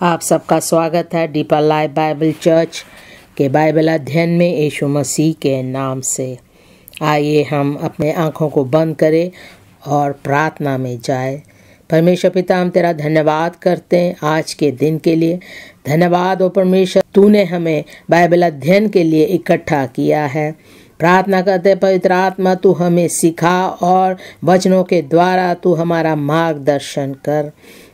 आप सबका स्वागत है डीपर लाइफ बाइबल चर्च के बाइबल अध्ययन में यीशु मसीह के नाम से। आइए हम अपने आँखों को बंद करें और प्रार्थना में जाए। परमेश्वर पिता, हम तेरा धन्यवाद करते हैं आज के दिन के लिए। धन्यवाद ओ परमेश्वर, तूने हमें बाइबल अध्ययन के लिए इकट्ठा किया है। प्रार्थना करते पवित्र आत्मा, तू हमें सिखा और वचनों के द्वारा तू हमारा मार्गदर्शन कर।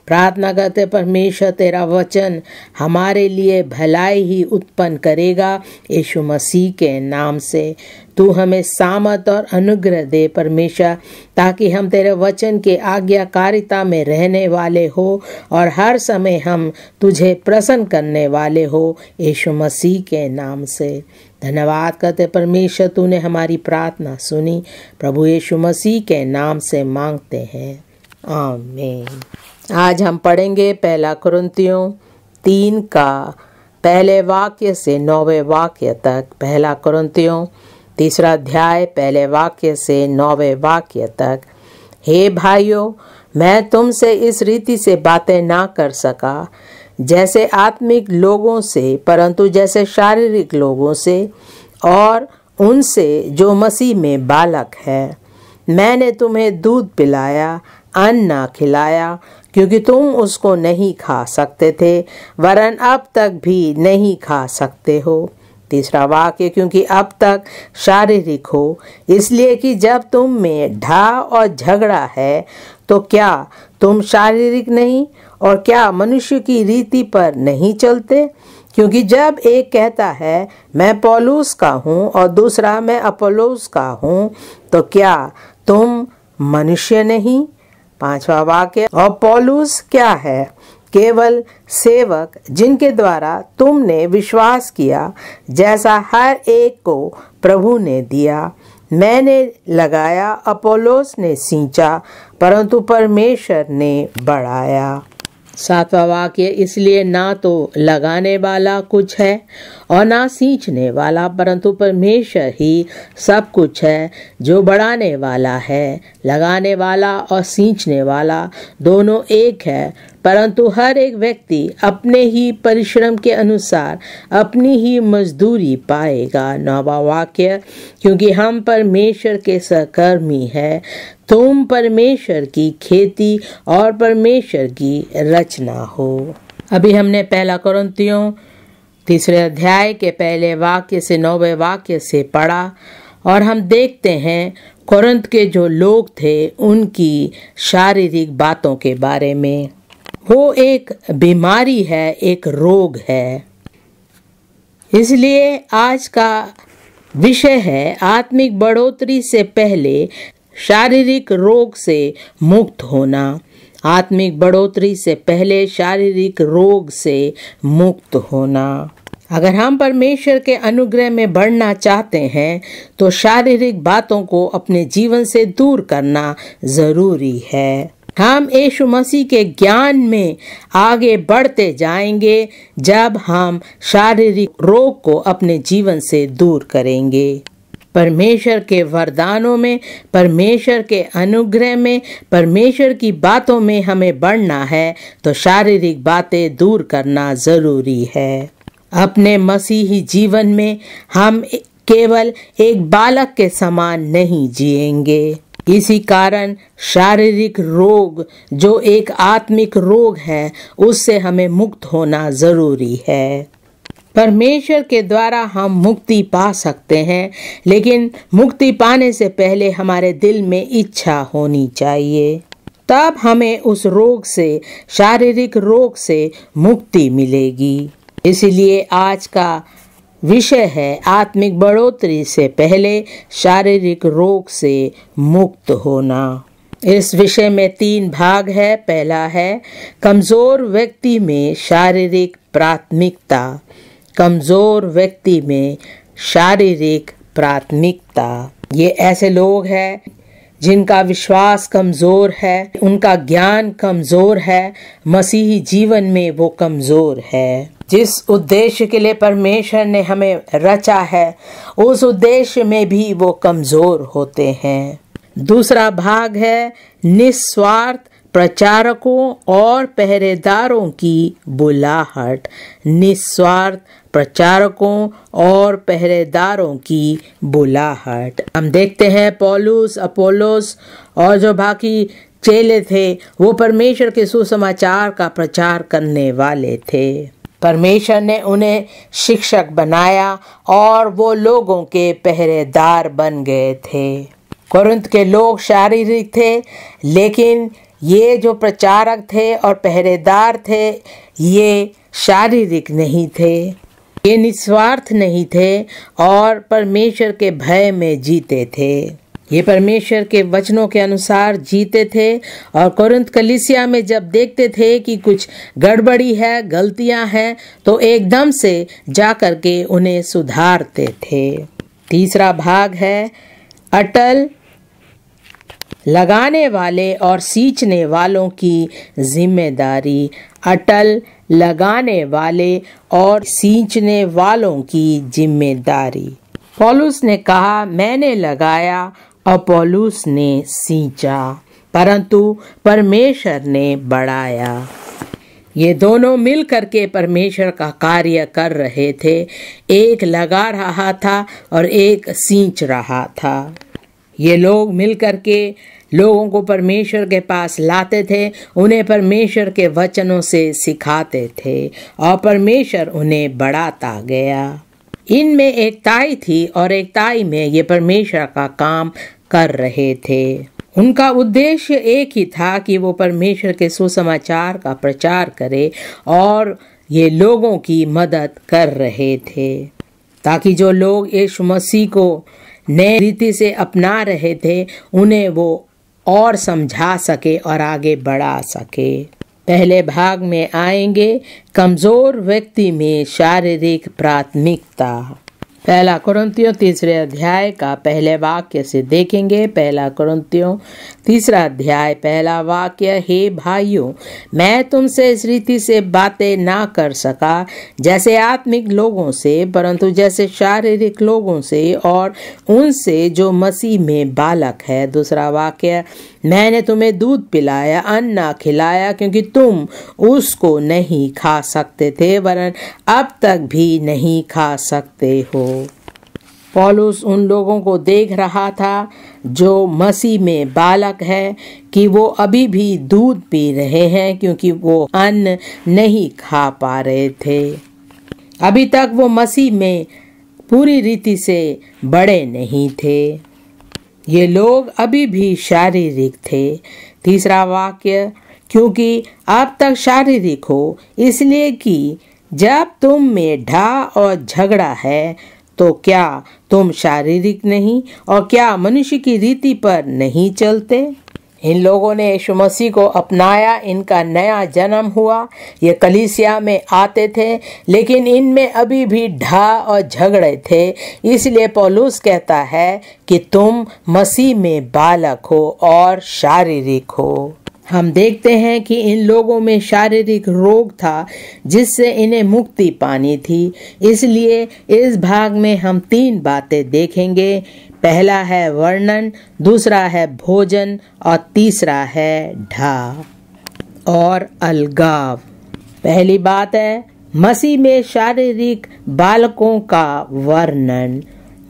प्रार्थना करते परमेश्वर, तेरा वचन हमारे लिए भलाई ही उत्पन्न करेगा यीशु मसीह के नाम से। तू हमें सामर्थ और अनुग्रह दे परमेश्वर, ताकि हम तेरे वचन के आज्ञाकारिता में रहने वाले हो और हर समय हम तुझे प्रसन्न करने वाले हो यीशु मसीह के नाम से। धन्यवाद करते परमेश्वर, तूने हमारी प्रार्थना सुनी। प्रभु यीशु मसीह के नाम से मांगते हैं, आमीन। आज हम पढ़ेंगे पहला कुरिन्थियों 3 का पहले वाक्य से 9वें वाक्य तक। पहला कुरिन्थियों 3 अध्याय पहले वाक्य से 9वें वाक्य तक। हे भाइयों, मैं तुमसे इस रीति से बातें ना कर सका जैसे आत्मिक लोगों से, परंतु जैसे शारीरिक लोगों से और उनसे जो मसीह में बालक है। मैंने तुम्हें दूध पिलाया, अन्न ना खिलाया, क्योंकि तुम उसको नहीं खा सकते थे, वरन अब तक भी नहीं खा सकते हो। तीसरा वाक्य, क्योंकि अब तक शारीरिक हो, इसलिए कि जब तुम में ढा और झगड़ा है तो क्या तुम शारीरिक नहीं और क्या मनुष्य की रीति पर नहीं चलते? क्योंकि जब एक कहता है मैं पौलुस का हूँ और दूसरा मैं अपोलोस का हूँ, तो क्या तुम मनुष्य नहीं? 5वां वाक्य, और पौलुस क्या है? केवल सेवक, जिनके द्वारा तुमने विश्वास किया, जैसा हर एक को प्रभु ने दिया। मैंने लगाया, अपोलोस ने सींचा, परंतु परमेश्वर ने बढ़ाया। 7वां वाक्य, इसलिए ना तो लगाने वाला कुछ है और ना सींचने वाला, परंतु परमेश्वर ही सब कुछ है जो बढ़ाने वाला है। लगाने वाला और सींचने वाला दोनों एक है, परंतु हर एक व्यक्ति अपने ही परिश्रम के अनुसार अपनी ही मजदूरी पाएगा। 9वां वाक्य, क्योंकि हम परमेश्वर के सहकर्मी हैं, तुम परमेश्वर की खेती और परमेश्वर की रचना हो। अभी हमने पहला कुरिन्थियों 3 अध्याय के पहले वाक्य से 9वें वाक्य से पढ़ा और हम देखते हैं कुरिन्थ के जो लोग थे उनकी शारीरिक बातों के बारे में। वो एक बीमारी है, एक रोग है। इसलिए आज का विषय है आत्मिक बढ़ोतरी से पहले शारीरिक रोग से मुक्त होना। आत्मिक बढ़ोतरी से पहले शारीरिक रोग से मुक्त होना। अगर हम परमेश्वर के अनुग्रह में बढ़ना चाहते हैं तो शारीरिक बातों को अपने जीवन से दूर करना जरूरी है। हम यीशु मसीह के ज्ञान में आगे बढ़ते जाएंगे जब हम शारीरिक रोग को अपने जीवन से दूर करेंगे। परमेश्वर के वरदानों में, परमेश्वर के अनुग्रह में, परमेश्वर की बातों में हमें बढ़ना है तो शारीरिक बातें दूर करना जरूरी है। अपने मसीही जीवन में हम केवल एक बालक के समान नहीं जिएंगे। इसी कारण शारीरिक रोग जो एक आत्मिक रोग है उससे हमें मुक्त होना जरूरी है। परमेश्वर के द्वारा हम मुक्ति पा सकते हैं, लेकिन मुक्ति पाने से पहले हमारे दिल में इच्छा होनी चाहिए। तब हमें उस रोग से, शारीरिक रोग से मुक्ति मिलेगी। इसलिए आज का विषय है आत्मिक बढ़ोतरी से पहले शारीरिक रोग से मुक्त होना। इस विषय में 3 भाग है। पहला है कमजोर व्यक्ति में शारीरिक प्राथमिकता। कमजोर व्यक्ति में शारीरिक प्राथमिकता। ये ऐसे लोग हैं जिनका विश्वास कमजोर है, उनका ज्ञान कमजोर है, मसीही जीवन में वो कमजोर है। जिस उद्देश्य के लिए परमेश्वर ने हमें रचा है उस उद्देश्य में भी वो कमजोर होते हैं। दूसरा भाग है निस्वार्थ प्रचारकों और पहरेदारों की बुलाहट, निस्वार्थ प्रचारकों और पहरेदारों की बुलाहट। हम देखते हैं पौलुस, अपोलोस और जो बाकी चेले थे वो परमेश्वर के सुसमाचार का प्रचार करने वाले थे। परमेश्वर ने उन्हें शिक्षक बनाया और वो लोगों के पहरेदार बन गए थे। कोरिन्थ के लोग शारीरिक थे, लेकिन ये जो प्रचारक थे और पहरेदार थे ये शारीरिक नहीं थे, ये निस्वार्थ नहीं थे और परमेश्वर के भय में जीते थे। ये परमेश्वर के वचनों के अनुसार जीते थे और कोरिन्थ कलीसिया में जब देखते थे कि कुछ गड़बड़ी है, गलतियां हैं, तो एकदम से जाकर के उन्हें सुधारते थे। तीसरा भाग है अटल लगाने वाले और सींचने वालों की जिम्मेदारी। अटल लगाने वाले और सींचने वालों की जिम्मेदारी। पौलुस ने कहा, मैंने लगाया और पौलुस ने सींचा, परंतु परमेश्वर ने बढ़ाया। ये दोनों मिल करके परमेश्वर का कार्य कर रहे थे। एक लगा रहा था और एक सींच रहा था। ये लोग मिल करके लोगों को परमेश्वर के पास लाते थे, उन्हें परमेश्वर के वचनों से सिखाते थे और परमेश्वर उन्हें बढ़ाता गया। इनमें एकताई थी और एकताई में ये परमेश्वर का काम कर रहे थे। उनका उद्देश्य एक ही था कि वो परमेश्वर के सुसमाचार का प्रचार करे और ये लोगों की मदद कर रहे थे ताकि जो लोग यीशु मसीह को नए रीति से अपना रहे थे उन्हें वो और समझा सके और आगे बढ़ा सके। पहले भाग में आएंगे कमजोर व्यक्ति में शारीरिक प्राथमिकता। पहला कुरिन्थियों 3 अध्याय का पहले वाक्य से देखेंगे। पहला कुरिन्थियों 3 अध्याय पहला वाक्य, हे भाइयों, मैं तुमसे इस रीति से बातें ना कर सका जैसे आत्मिक लोगों से, परंतु जैसे शारीरिक लोगों से और उनसे जो मसीह में बालक है। दूसरा वाक्य, मैंने तुम्हें दूध पिलाया, अन्न ना खिलाया, क्योंकि तुम उसको नहीं खा सकते थे, वरन अब तक भी नहीं खा सकते हो। पौलुस उन लोगों को देख रहा था जो मसीह में बालक है कि वो अभी भी दूध पी रहे हैं, क्योंकि वो अन्न नहीं खा पा रहे थे। अभी तक वो मसीह में पूरी रीति से बड़े नहीं थे। ये लोग अभी भी शारीरिक थे। तीसरा वाक्य, क्योंकि अब तक शारीरिक हो, इसलिए कि जब तुम में ढा और झगड़ा है तो क्या तुम शारीरिक नहीं और क्या मनुष्य की रीति पर नहीं चलते। इन लोगों ने यीशु मसीह को अपनाया, इनका नया जन्म हुआ, ये कलीसिया में आते थे, लेकिन इनमें अभी भी ढा और झगड़े थे। इसलिए पौलुस कहता है कि तुम मसीह में बालक हो और शारीरिक हो। हम देखते हैं कि इन लोगों में शारीरिक रोग था जिससे इन्हें मुक्ति पानी थी। इसलिए इस भाग में हम 3 बातें देखेंगे। पहला है वर्णन, दूसरा है भोजन और तीसरा है ढा और अलगाव। पहली बात है मसीह में शारीरिक बालकों का वर्णन।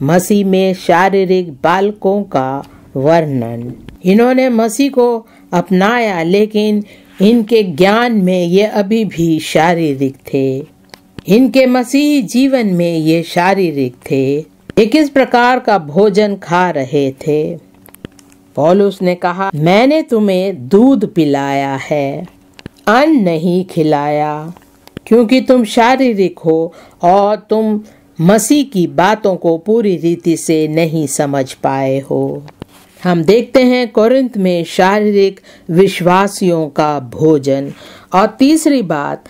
मसीह में शारीरिक बालकों का वर्णन। इन्होंने मसीह को अपनाया, लेकिन इनके ज्ञान में ये अभी भी शारीरिक थे। इनके मसीही जीवन में ये शारीरिक थे। ये किस प्रकार का भोजन खा रहे थे। पौलुस ने कहा, मैंने तुम्हें दूध पिलाया है, अन्न नहीं खिलाया, क्योंकि तुम शारीरिक हो और तुम मसीह की बातों को पूरी रीति से नहीं समझ पाए हो। हम देखते हैं कोरिन्थ में शारीरिक विश्वासियों का भोजन। और तीसरी बात,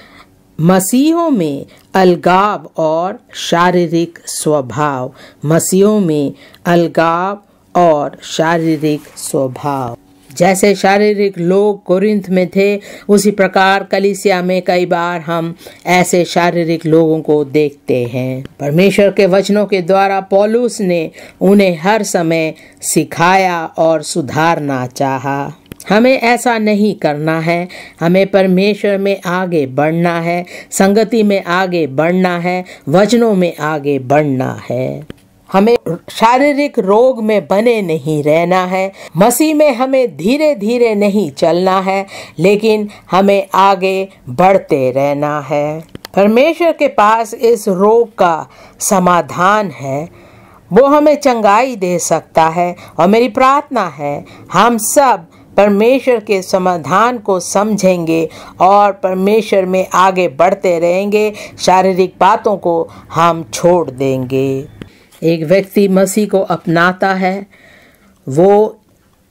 मसीहों में अलगाव और शारीरिक स्वभाव। मसीहों में अलगाव और शारीरिक स्वभाव। जैसे शारीरिक लोग कोरिन्थ में थे, उसी प्रकार कलीसिया में कई बार हम ऐसे शारीरिक लोगों को देखते हैं। परमेश्वर के वचनों के द्वारा पौलुस ने उन्हें हर समय सिखाया और सुधारना चाहा। हमें ऐसा नहीं करना है। हमें परमेश्वर में आगे बढ़ना है, संगति में आगे बढ़ना है, वचनों में आगे बढ़ना है। हमें शारीरिक रोग में बने नहीं रहना है। मसीह में हमें धीरे धीरे नहीं चलना है, लेकिन हमें आगे बढ़ते रहना है। परमेश्वर के पास इस रोग का समाधान है। वो हमें चंगाई दे सकता है और मेरी प्रार्थना है हम सब परमेश्वर के समाधान को समझेंगे और परमेश्वर में आगे बढ़ते रहेंगे। शारीरिक बातों को हम छोड़ देंगे। एक व्यक्ति मसीह को अपनाता है, वो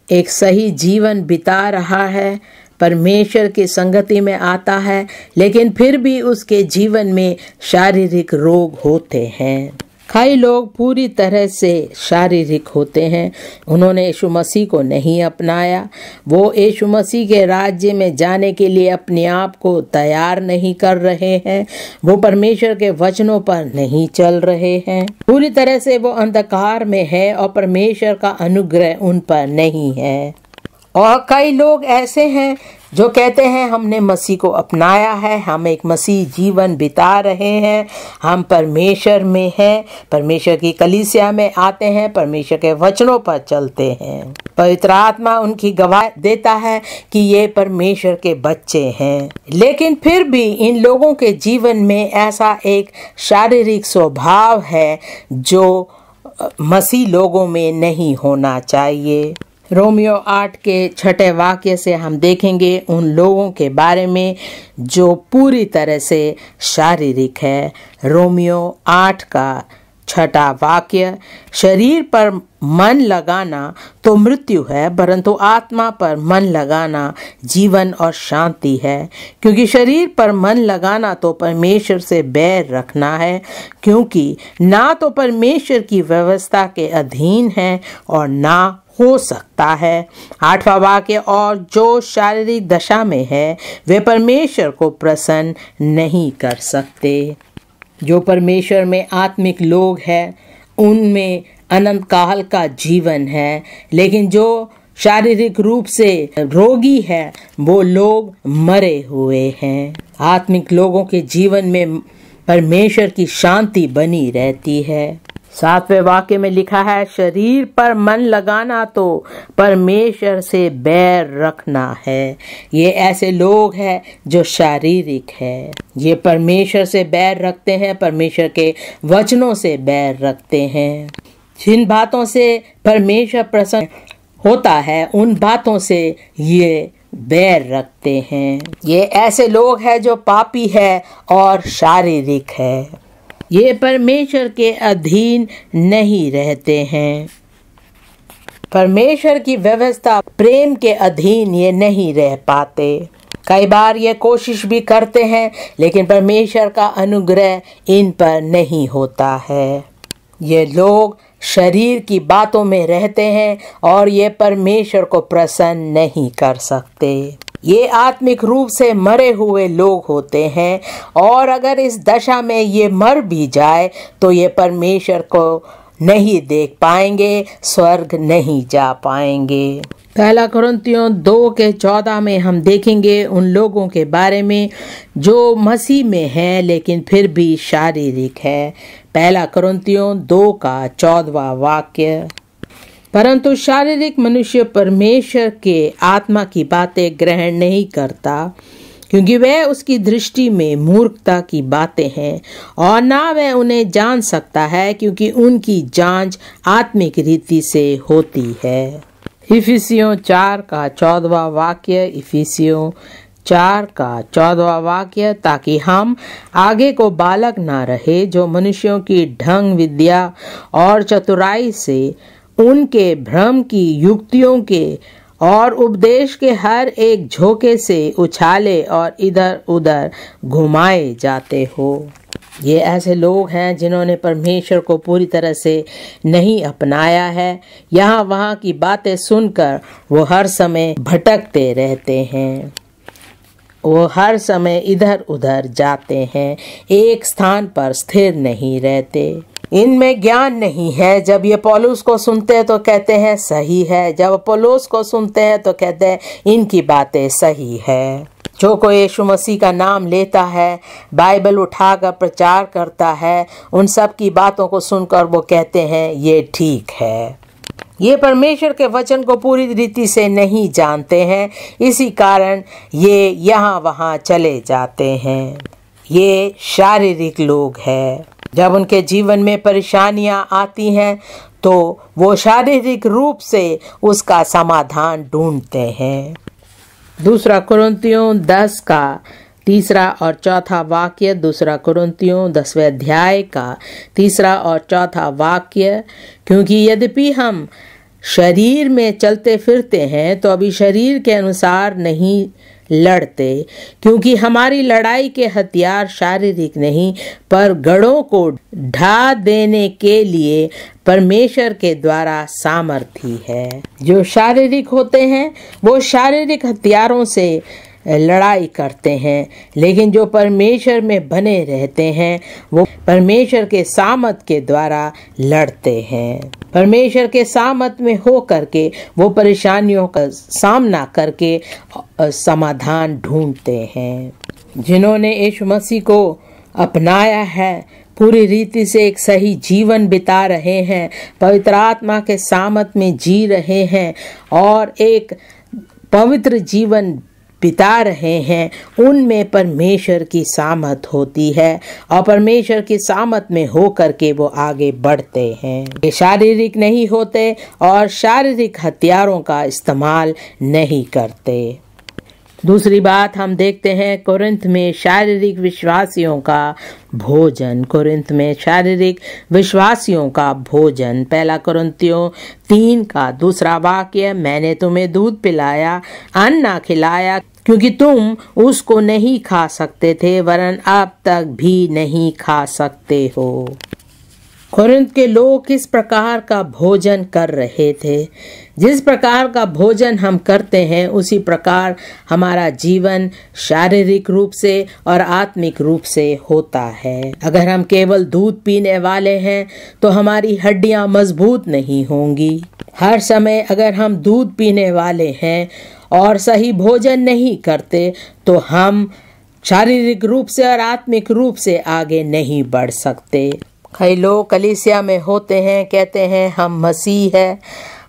एक सही जीवन बिता रहा है, परमेश्वर की संगति में आता है, लेकिन फिर भी उसके जीवन में शारीरिक रोग होते हैं। कई लोग पूरी तरह से शारीरिक होते हैं। उन्होंने यीशु मसीह को नहीं अपनाया। वो यीशु मसीह के राज्य में जाने के लिए अपने आप को तैयार नहीं कर रहे हैं। वो परमेश्वर के वचनों पर नहीं चल रहे हैं। पूरी तरह से वो अंधकार में है और परमेश्वर का अनुग्रह उन पर नहीं है। और कई लोग ऐसे हैं जो कहते हैं हमने मसीह को अपनाया है, हम एक मसीह जीवन बिता रहे हैं, हम परमेश्वर में हैं, परमेश्वर की कलीसिया में आते हैं, परमेश्वर के वचनों पर चलते हैं। पवित्र आत्मा उनकी गवाही देता है कि ये परमेश्वर के बच्चे हैं। लेकिन फिर भी इन लोगों के जीवन में ऐसा एक शारीरिक स्वभाव है जो मसीह लोगों में नहीं होना चाहिए। रोमियो 8 के 6 वाक्य से हम देखेंगे उन लोगों के बारे में जो पूरी तरह से शारीरिक है। रोमियो 8 का 6 वाक्य, शरीर पर मन लगाना तो मृत्यु है, परंतु आत्मा पर मन लगाना जीवन और शांति है। क्योंकि शरीर पर मन लगाना तो परमेश्वर से बैर रखना है, क्योंकि ना तो परमेश्वर की व्यवस्था के अधीन है और ना हो सकता है। 8वां वाक्य, और जो शारीरिक दशा में है वे परमेश्वर को प्रसन्न नहीं कर सकते। जो परमेश्वर में आत्मिक लोग हैं उनमें अनंत काल का जीवन है, लेकिन जो शारीरिक रूप से रोगी है वो लोग मरे हुए हैं। आत्मिक लोगों के जीवन में परमेश्वर की शांति बनी रहती है। 7वें वाक्य में लिखा है, शरीर पर मन लगाना तो परमेश्वर से बैर रखना है। ये ऐसे लोग हैं जो शारीरिक है। ये परमेश्वर से बैर रखते हैं, परमेश्वर के वचनों से बैर रखते हैं। जिन बातों से परमेश्वर प्रसन्न होता है उन बातों से ये बैर रखते हैं। ये ऐसे लोग हैं जो पापी है और शारीरिक है। ये परमेश्वर के अधीन नहीं रहते हैं। परमेश्वर की व्यवस्था प्रेम के अधीन ये नहीं रह पाते। कई बार ये कोशिश भी करते हैं, लेकिन परमेश्वर का अनुग्रह इन पर नहीं होता है। ये लोग शरीर की बातों में रहते हैं और ये परमेश्वर को प्रसन्न नहीं कर सकते। ये आत्मिक रूप से मरे हुए लोग होते हैं और अगर इस दशा में ये मर भी जाए तो ये परमेश्वर को नहीं देख पाएंगे, स्वर्ग नहीं जा पाएंगे। 1 कुरिन्थियों 2 के 14 में हम देखेंगे उन लोगों के बारे में जो मसीह में हैं लेकिन फिर भी शारीरिक है। 1 कुरिन्थियों 2 का 14वां वाक्य, परंतु शारीरिक मनुष्य परमेश्वर के आत्मा की बातें ग्रहण नहीं करता, क्योंकि वह उसकी दृष्टि में मूर्खता की बातें हैं और ना वह उन्हें जान सकता है, क्योंकि उनकी जांच आत्मिक रीति से होती है। इफिसियों 4 का 14वां वाक्य, इफिसियों 4 का 14वां वाक्य, ताकि हम आगे को बालक ना रहे जो मनुष्यों की ढंग विद्या और चतुराई से, उनके भ्रम की युक्तियों के और उपदेश के हर एक झोंके से उछाले और इधर उधर घुमाए जाते हो। ये ऐसे लोग हैं जिन्होंने परमेश्वर को पूरी तरह से नहीं अपनाया है। यहाँ वहाँ की बातें सुनकर वो हर समय भटकते रहते हैं, वो हर समय इधर उधर जाते हैं, एक स्थान पर स्थिर नहीं रहते। इनमें ज्ञान नहीं है। जब ये पौलुस को सुनते हैं तो कहते हैं सही है, जब पौलुस को सुनते हैं तो कहते हैं इनकी बातें सही है। जो कोई यीशु मसीह का नाम लेता है, बाइबल उठाकर प्रचार करता है, उन सब की बातों को सुनकर वो कहते हैं ये ठीक है। ये परमेश्वर के वचन को पूरी रीति से नहीं जानते हैं, इसी कारण ये यहाँ वहाँ चले जाते हैं। ये शारीरिक लोग हैं। जब उनके जीवन में परेशानियां आती हैं तो वो शारीरिक रूप से उसका समाधान ढूंढते हैं। दूसरा कुरिन्थियों 10 का 3 और 4 वाक्य, दूसरा कुरिन्थियों 10वें अध्याय का 3 और 4 वाक्य। क्योंकि यद्यपि हम शरीर में चलते फिरते हैं तो अभी शरीर के अनुसार नहीं लड़ते, क्योंकि हमारी लड़ाई के हथियार शारीरिक नहीं पर गढ़ों को ढा देने के लिए परमेश्वर के द्वारा सामर्थी है। जो शारीरिक होते हैं वो शारीरिक हथियारों से लड़ाई करते हैं, लेकिन जो परमेश्वर में बने रहते हैं वो परमेश्वर के सामर्थ के द्वारा लड़ते हैं। परमेश्वर के सामर्थ में हो करके वो परेशानियों का सामना करके समाधान ढूंढते हैं। जिन्होंने यीशु मसीह को अपनाया है, पूरी रीति से एक सही जीवन बिता रहे हैं, पवित्र आत्मा के सामर्थ में जी रहे हैं और एक पवित्र जीवन बिता रहे हैं, उनमें परमेश्वर की सामर्थ होती है और परमेश्वर की सामर्थ में हो करके वो आगे बढ़ते हैं। ये शारीरिक नहीं होते और शारीरिक हथियारों का इस्तेमाल नहीं करते। दूसरी बात हम देखते हैं कुरिन्थ में शारीरिक विश्वासियों का भोजन। कुरिन्थ में शारीरिक विश्वासियों का भोजन। 1 कुरिन्थियों 3 का 2 वाक्य, मैंने तुम्हें दूध पिलाया, अन्न ना खिलाया, क्योंकि तुम उसको नहीं खा सकते थे, वरन अब तक भी नहीं खा सकते हो। कुरिन्थ के लोग किस प्रकार का भोजन कर रहे थे? जिस प्रकार का भोजन हम करते हैं उसी प्रकार हमारा जीवन शारीरिक रूप से और आत्मिक रूप से होता है। अगर हम केवल दूध पीने वाले हैं तो हमारी हड्डियां मजबूत नहीं होंगी। हर समय अगर हम दूध पीने वाले हैं और सही भोजन नहीं करते तो हम शारीरिक रूप से और आत्मिक रूप से आगे नहीं बढ़ सकते। कई लोग कलीसिया में होते हैं, कहते हैं हम मसीह है,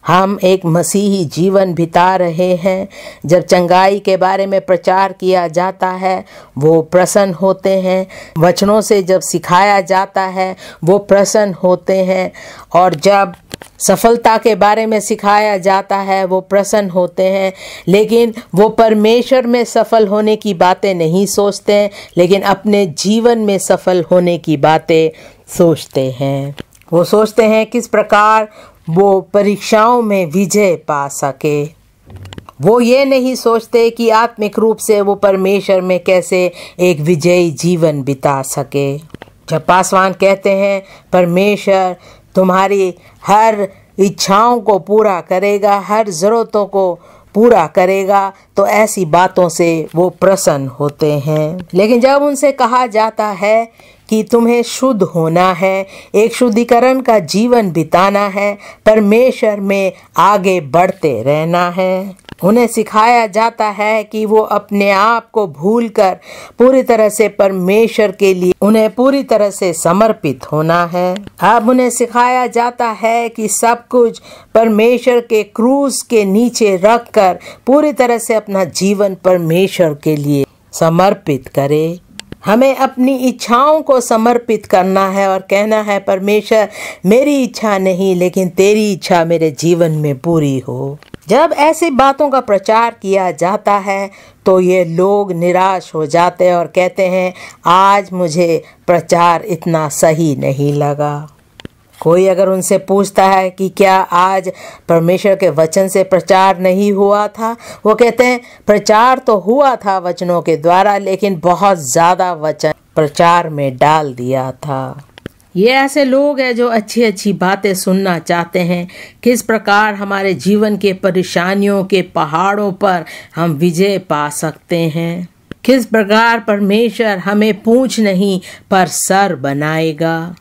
हम एक मसीही जीवन बिता रहे हैं। जब चंगाई के बारे में प्रचार किया जाता है वो प्रसन्न होते हैं, वचनों से जब सिखाया जाता है वो प्रसन्न होते हैं, और जब सफलता के बारे में सिखाया जाता है वो प्रसन्न होते हैं। लेकिन वो परमेश्वर में सफल होने की बातें नहीं सोचते हैं, लेकिन अपने जीवन में सफल होने की बातें सोचते हैं। वो सोचते हैं किस प्रकार वो परीक्षाओं में विजय पा सके। वो ये नहीं सोचते कि आत्मिक रूप से वो परमेश्वर में कैसे एक विजयी जीवन बिता सके। जब पासवान कहते हैं परमेश्वर तुम्हारी हर इच्छाओं को पूरा करेगा, हर ज़रूरतों को पूरा करेगा, तो ऐसी बातों से वो प्रसन्न होते हैं। लेकिन जब उनसे कहा जाता है कि तुम्हें शुद्ध होना है, एक शुद्धिकरण का जीवन बिताना है, परमेश्वर में आगे बढ़ते रहना है, उन्हें सिखाया जाता है कि वो अपने आप को भूलकर पूरी तरह से परमेश्वर के लिए उन्हें पूरी तरह से समर्पित होना है। अब उन्हें सिखाया जाता है कि सब कुछ परमेश्वर के क्रूस के नीचे रखकर पूरी तरह से अपना जीवन परमेश्वर के लिए समर्पित करे। हमें अपनी इच्छाओं को समर्पित करना है और कहना है परमेश्वर मेरी इच्छा नहीं लेकिन तेरी इच्छा मेरे जीवन में पूरी हो। जब ऐसी बातों का प्रचार किया जाता है तो ये लोग निराश हो जाते हैं और कहते हैं आज मुझे प्रचार इतना सही नहीं लगा। कोई अगर उनसे पूछता है कि क्या आज परमेश्वर के वचन से प्रचार नहीं हुआ था, वो कहते हैं प्रचार तो हुआ था वचनों के द्वारा, लेकिन बहुत ज़्यादा वचन प्रचार में डाल दिया था। ये ऐसे लोग हैं जो अच्छी अच्छी बातें सुनना चाहते हैं, किस प्रकार हमारे जीवन के परेशानियों के पहाड़ों पर हम विजय पा सकते हैं, किस प्रकार परमेश्वर हमें पूंछ नहीं पर सर बनाएगा।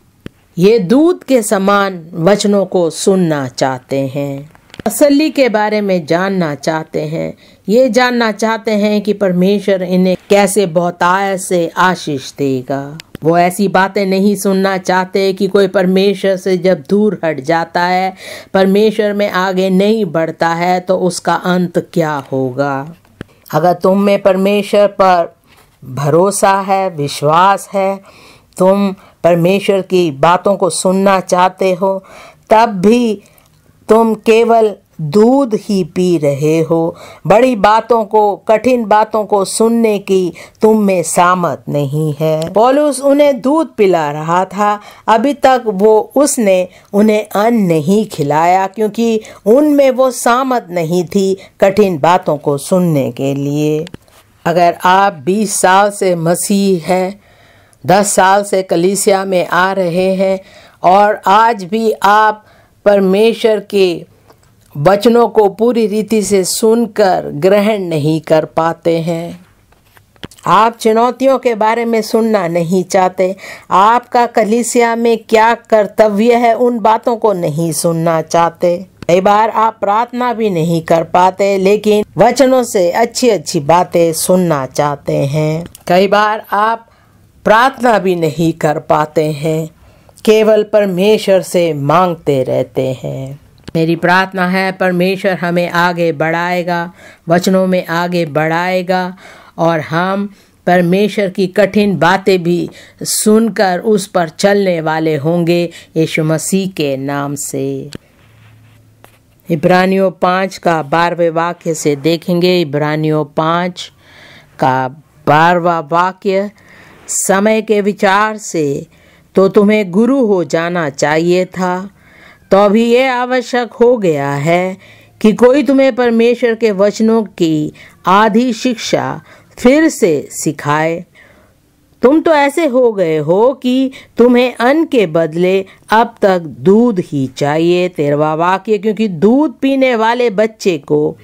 ये दूध के समान वचनों को सुनना चाहते हैं, तसल्ली के बारे में जानना चाहते हैं, ये जानना चाहते हैं कि परमेश्वर इन्हें कैसे बहुतायत से आशीष देगा। वो ऐसी बातें नहीं सुनना चाहते कि कोई परमेश्वर से जब दूर हट जाता है, परमेश्वर में आगे नहीं बढ़ता है, तो उसका अंत क्या होगा। अगर तुम में परमेश्वर पर भरोसा है, विश्वास है, तुम परमेश्वर की बातों को सुनना चाहते हो, तब भी तुम केवल दूध ही पी रहे हो। बड़ी बातों को, कठिन बातों को सुनने की तुम में सामर्थ नहीं है। पौलुस उन्हें दूध पिला रहा था, अभी तक उसने उन्हें अन्न नहीं खिलाया, क्योंकि उनमें वो सामर्थ नहीं थी कठिन बातों को सुनने के लिए। अगर आप 20 साल से मसीह हैं, 10 साल से कलीसिया में आ रहे हैं और आज भी आप परमेश्वर के वचनों को पूरी रीति से सुनकर ग्रहण नहीं कर पाते हैं, आप चुनौतियों के बारे में सुनना नहीं चाहते, आपका कलीसिया में क्या कर्तव्य है उन बातों को नहीं सुनना चाहते, कई बार आप प्रार्थना भी नहीं कर पाते लेकिन वचनों से अच्छी अच्छी बातें सुनना चाहते हैं, कई बार आप प्रार्थना भी नहीं कर पाते हैं, केवल परमेश्वर से मांगते रहते हैं। मेरी प्रार्थना है परमेश्वर हमें आगे बढ़ाएगा, वचनों में आगे बढ़ाएगा और हम परमेश्वर की कठिन बातें भी सुनकर उस पर चलने वाले होंगे यीशु मसीह के नाम से। इब्रानियों 5 का 12वें वाक्य से देखेंगे। इब्रानियों 5 का 12वां वाक्य, समय के विचार से तो तुम्हें गुरु हो जाना चाहिए था, तो अभी ये आवश्यक हो गया है कि कोई तुम्हें परमेश्वर के वचनों की आधी शिक्षा फिर से सिखाए। तुम तो ऐसे हो गए हो कि तुम्हें अन्न के बदले अब तक दूध ही चाहिए। 13वां वाक्य, क्योंकि दूध पीने वाले बच्चे को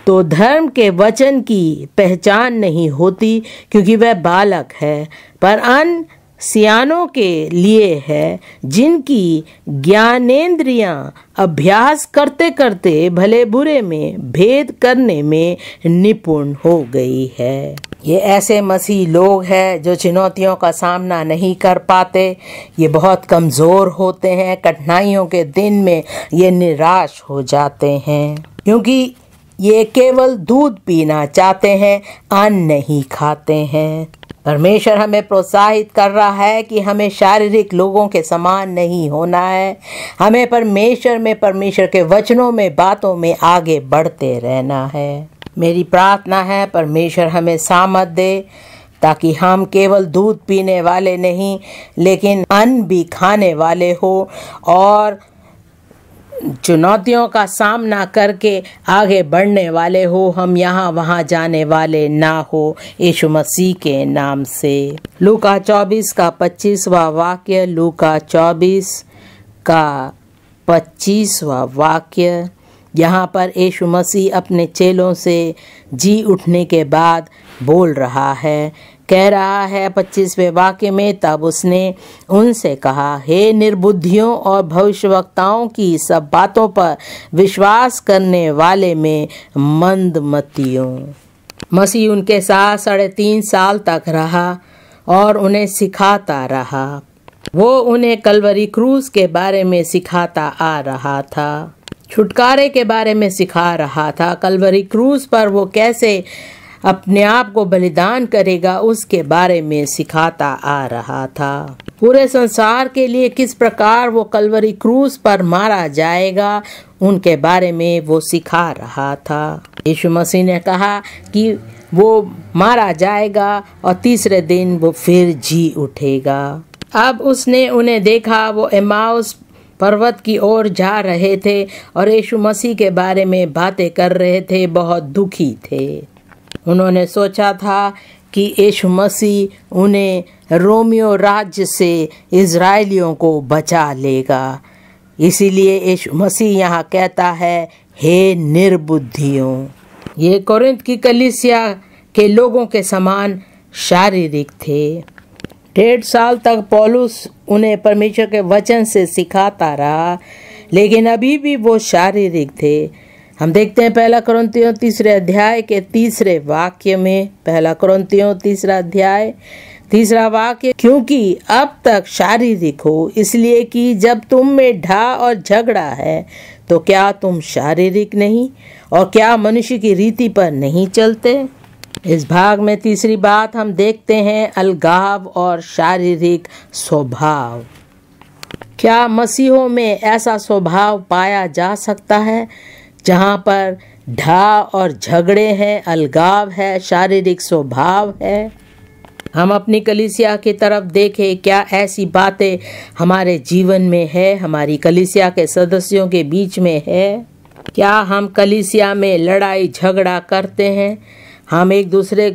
तो धर्म के वचन की पहचान नहीं होती, क्योंकि वह बालक है, पर अन्न सियानों के लिए है, जिनकी ज्ञानेंद्रियां अभ्यास करते करते भले बुरे में भेद करने में निपुण हो गई है। ये ऐसे मसीह लोग हैं जो चुनौतियों का सामना नहीं कर पाते, ये बहुत कमज़ोर होते हैं, कठिनाइयों के दिन में ये निराश हो जाते हैं, क्योंकि ये केवल दूध पीना चाहते हैं, अन्न नहीं खाते हैं। परमेश्वर हमें प्रोत्साहित कर रहा है कि हमें शारीरिक लोगों के समान नहीं होना है, हमें परमेश्वर के वचनों में, बातों में आगे बढ़ते रहना है। मेरी प्रार्थना है परमेश्वर हमें सामर्थ दे, ताकि हम केवल दूध पीने वाले नहीं लेकिन अन्न भी खाने वाले हो और चुनौतियों का सामना करके आगे बढ़ने वाले हो, हम यहाँ वहाँ जाने वाले ना हो, यीशु मसीह के नाम से। लूका 24 का 25वां वाक्य, लूका 24 का 25वां वाक्य, यहाँ पर यीशु मसीह अपने चेलों से जी उठने के बाद बोल रहा है, कह रहा है 25वें वाक्य में, तब उसने उनसे कहा, हे निर्बुद्धियों और भविष्यवक्ताओं की सब बातों पर विश्वास करने वाले में मंदमतियों। मसीह उनके साथ 3.5 साल तक रहा और उन्हें सिखाता रहा। वो उन्हें कलवरी क्रूस के बारे में सिखाता आ रहा था, छुटकारे के बारे में सिखा रहा था, कलवरी क्रूस पर वो कैसे अपने आप को बलिदान करेगा उसके बारे में सिखाता आ रहा था। पूरे संसार के लिए किस प्रकार वो कलवरी क्रूस पर मारा जाएगा उनके बारे में वो सिखा रहा था। यीशु मसीह ने कहा कि वो मारा जाएगा और तीसरे दिन वो फिर जी उठेगा। अब उसने उन्हें देखा, वो एमाउस पर्वत की ओर जा रहे थे और यीशु मसीह के बारे में बातें कर रहे थे, बहुत दुखी थे। उन्होंने सोचा था कि यीशु मसीह उन्हें रोमियो राज्य से इज़राइलियों को बचा लेगा, इसीलिए यीशु मसीह यहाँ कहता है, हे निर्बुद्धियों। ये कोरिन्थ की कलीसिया के लोगों के समान शारीरिक थे, 1.5 साल तक पौलुस उन्हें परमेश्वर के वचन से सिखाता रहा, लेकिन अभी भी वो शारीरिक थे। हम देखते हैं 1 कुरिन्थियों 3 अध्याय के 3 वाक्य में, 1 कुरिन्थियों 3 अध्याय 3 वाक्य, क्योंकि अब तक शारीरिक हो, इसलिए कि जब तुम में ढा और झगड़ा है तो क्या तुम शारीरिक नहीं और क्या मनुष्य की रीति पर नहीं चलते। इस भाग में तीसरी बात हम देखते हैं अलगाव और शारीरिक स्वभाव। क्या मसीहों में ऐसा स्वभाव पाया जा सकता है जहाँ पर ढा और झगड़े हैं, अलगाव है, शारीरिक स्वभाव है? हम अपनी कलीसिया की तरफ देखें, क्या ऐसी बातें हमारे जीवन में है, हमारी कलीसिया के सदस्यों के बीच में है? क्या हम कलीसिया में लड़ाई झगड़ा करते हैं? हम एक दूसरे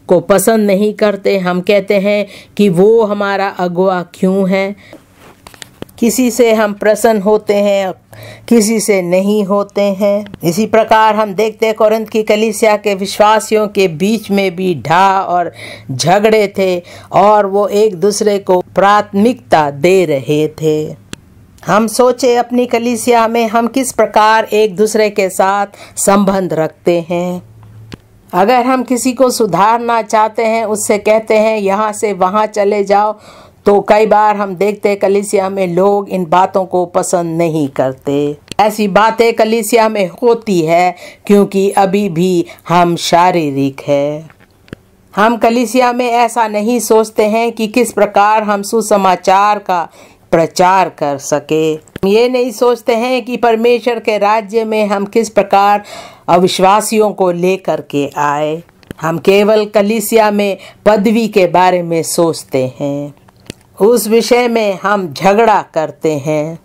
को पसंद नहीं करते, हम कहते हैं कि वो हमारा अगुवा क्यों है। किसी से हम प्रसन्न होते हैं, किसी से नहीं होते हैं। इसी प्रकार हम देखते हैं कोरिन्थ की कलीसिया के विश्वासियों के बीच में भी ढा और झगड़े थे और वो एक दूसरे को प्राथमिकता दे रहे थे। हम सोचे अपनी कलीसिया में हम किस प्रकार एक दूसरे के साथ संबंध रखते हैं। अगर हम किसी को सुधारना चाहते हैं, उससे कहते हैं यहाँ से वहाँ चले जाओ, तो कई बार हम देखते हैं कलीसिया में लोग इन बातों को पसंद नहीं करते। ऐसी बातें कलीसिया में होती है क्योंकि अभी भी हम शारीरिक है। हम कलीसिया में ऐसा नहीं सोचते हैं कि किस प्रकार हम सुसमाचार का प्रचार कर सके। ये नहीं सोचते हैं कि परमेश्वर के राज्य में हम किस प्रकार अविश्वासियों को लेकर के आए। हम केवल कलीसिया में पदवी के बारे में सोचते हैं, उस विषय में हम झगड़ा करते हैं।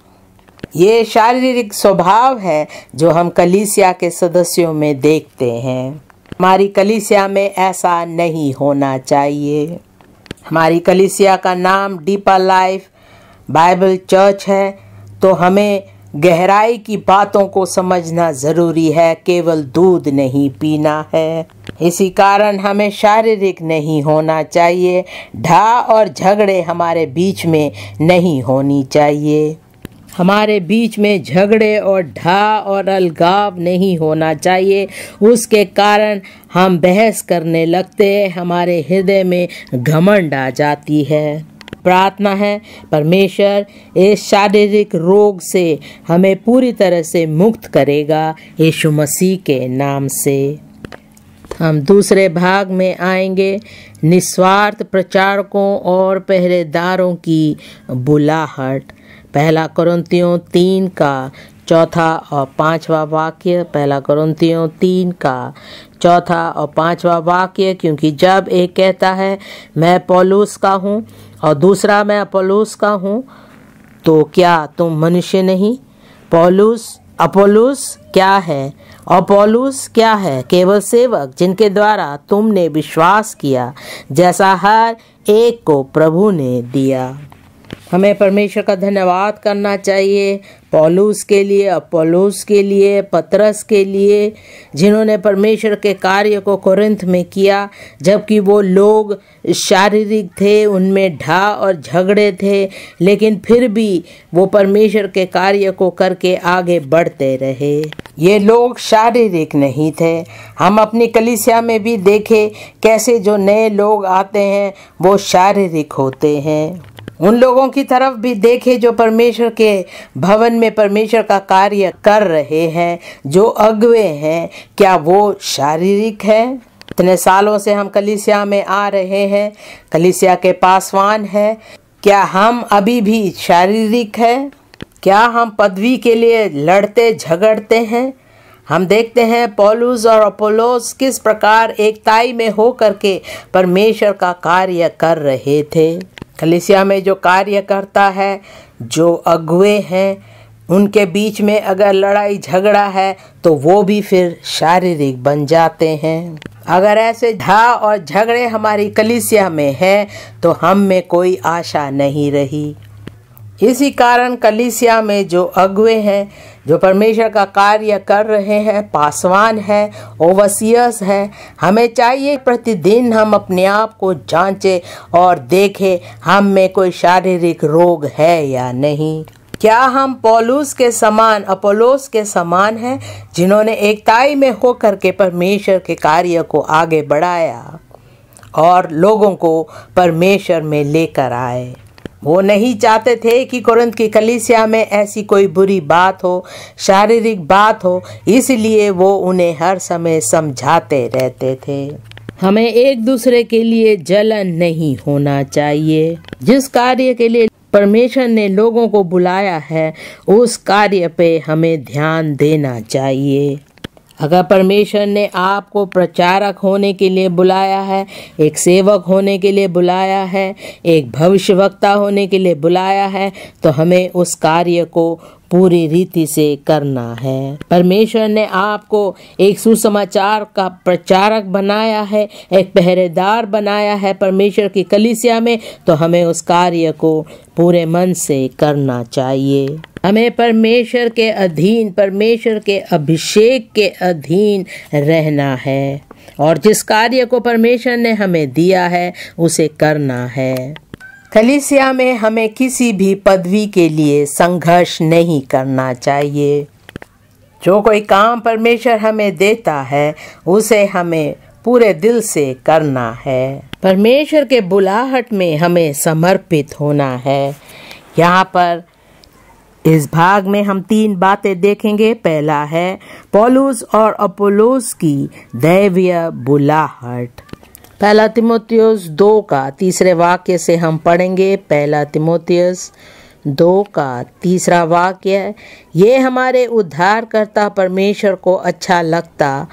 ये शारीरिक स्वभाव है जो हम कलीसिया के सदस्यों में देखते हैं। हमारी कलीसिया में ऐसा नहीं होना चाहिए। हमारी कलीसिया का नाम डीपर लाइफ बाइबल चर्च है, तो हमें गहराई की बातों को समझना जरूरी है, केवल दूध नहीं पीना है। इसी कारण हमें शारीरिक नहीं होना चाहिए। ढा और झगड़े हमारे बीच में नहीं होनी चाहिए। हमारे बीच में झगड़े और ढा और अलगाव नहीं होना चाहिए। उसके कारण हम बहस करने लगते हैं, हमारे हृदय में घमंड आ जाती है। प्रार्थना है परमेश्वर इस शारीरिक रोग से हमें पूरी तरह से मुक्त करेगा, यीशु मसीह के नाम से। हम दूसरे भाग में आएंगे, निस्वार्थ प्रचारकों और पहरेदारों की बुलाहट। 1 कुरिन्थियों 3 का 4 और 5वां वाक्य। 1 कुरिन्थियों 3 का 4 और 5वां वाक्य। क्योंकि जब एक कहता है मैं पौलुस का हूँ और दूसरा मैं अपोलोस का हूँ, तो क्या तुम मनुष्य नहीं? पौलुस अपोलोस क्या है और पौलुस क्या है? केवल सेवक जिनके द्वारा तुमने विश्वास किया, जैसा हर एक को प्रभु ने दिया। हमें परमेश्वर का धन्यवाद करना चाहिए पौलुस के लिए, अपोलोस के लिए, पतरस के लिए, जिन्होंने परमेश्वर के कार्य को कोरिन्थ में किया। जबकि वो लोग शारीरिक थे, उनमें ढा और झगड़े थे, लेकिन फिर भी वो परमेश्वर के कार्य को करके आगे बढ़ते रहे। ये लोग शारीरिक नहीं थे। हम अपनी कलीसिया में भी देखें कैसे जो नए लोग आते हैं वो शारीरिक होते हैं। उन लोगों की तरफ भी देखे जो परमेश्वर के भवन में परमेश्वर का कार्य कर रहे हैं, जो अगुवे हैं, क्या वो शारीरिक है? इतने सालों से हम कलीसिया में आ रहे हैं, कलीसिया के पासवान हैं, क्या हम अभी भी शारीरिक हैं? क्या हम पदवी के लिए लड़ते झगड़ते हैं? हम देखते हैं पौलुस और अपोलोस किस प्रकार एकताई में होकर के परमेश्वर का कार्य कर रहे थे। कलीसिया में जो कार्य करता है, जो अगुवे हैं, उनके बीच में अगर लड़ाई झगड़ा है तो वो भी फिर शारीरिक बन जाते हैं। अगर ऐसे ढा और झगड़े हमारी कलीसिया में है तो हम में कोई आशा नहीं रही। इसी कारण कलीसिया में जो अगुवे हैं, जो परमेश्वर का कार्य कर रहे हैं, पासवान है, ओवसियर्स है, हमें चाहिए प्रतिदिन हम अपने आप को जांचें और देखें हम में कोई शारीरिक रोग है या नहीं। क्या हम पौलुस के समान, अपोलोस के समान हैं, जिन्होंने एकताई में होकर के परमेश्वर के कार्य को आगे बढ़ाया और लोगों को परमेश्वर में लेकर आए। वो नहीं चाहते थे कि कोरिन्थ की कलीसिया में ऐसी कोई बुरी बात हो, शारीरिक बात हो, इसलिए वो उन्हें हर समय समझाते रहते थे। हमें एक दूसरे के लिए जलन नहीं होना चाहिए। जिस कार्य के लिए परमेश्वर ने लोगों को बुलाया है, उस कार्य पे हमें ध्यान देना चाहिए। अगर परमेश्वर ने आपको प्रचारक होने के लिए बुलाया है, एक सेवक होने के लिए बुलाया है, एक भविष्यवक्ता होने के लिए बुलाया है, तो हमें उस कार्य को पूरी रीति से करना है। परमेश्वर ने आपको एक सुसमाचार का प्रचारक बनाया है, एक पहरेदार बनाया है परमेश्वर की कलीसिया में, तो हमें उस कार्य को पूरे मन से करना चाहिए। हमें परमेश्वर के अधीन, परमेश्वर के अभिषेक के अधीन रहना है और जिस कार्य को परमेश्वर ने हमें दिया है उसे करना है। कलीसिया में हमें किसी भी पदवी के लिए संघर्ष नहीं करना चाहिए। जो कोई काम परमेश्वर हमें देता है उसे हमें पूरे दिल से करना है। परमेश्वर के बुलाहट में हमें समर्पित होना है। यहाँ पर इस भाग में हम 3 बातें देखेंगे। पहला है पौलुस और अपोलोस की दैवीय बुलाहट। पहला तीमुथियुस 2 का 3 वाक्य से हम पढ़ेंगे। पहला तीमुथियुस 2 का 3 वाक्य, ये हमारे उद्धारकर्ता परमेश्वर को अच्छा लगता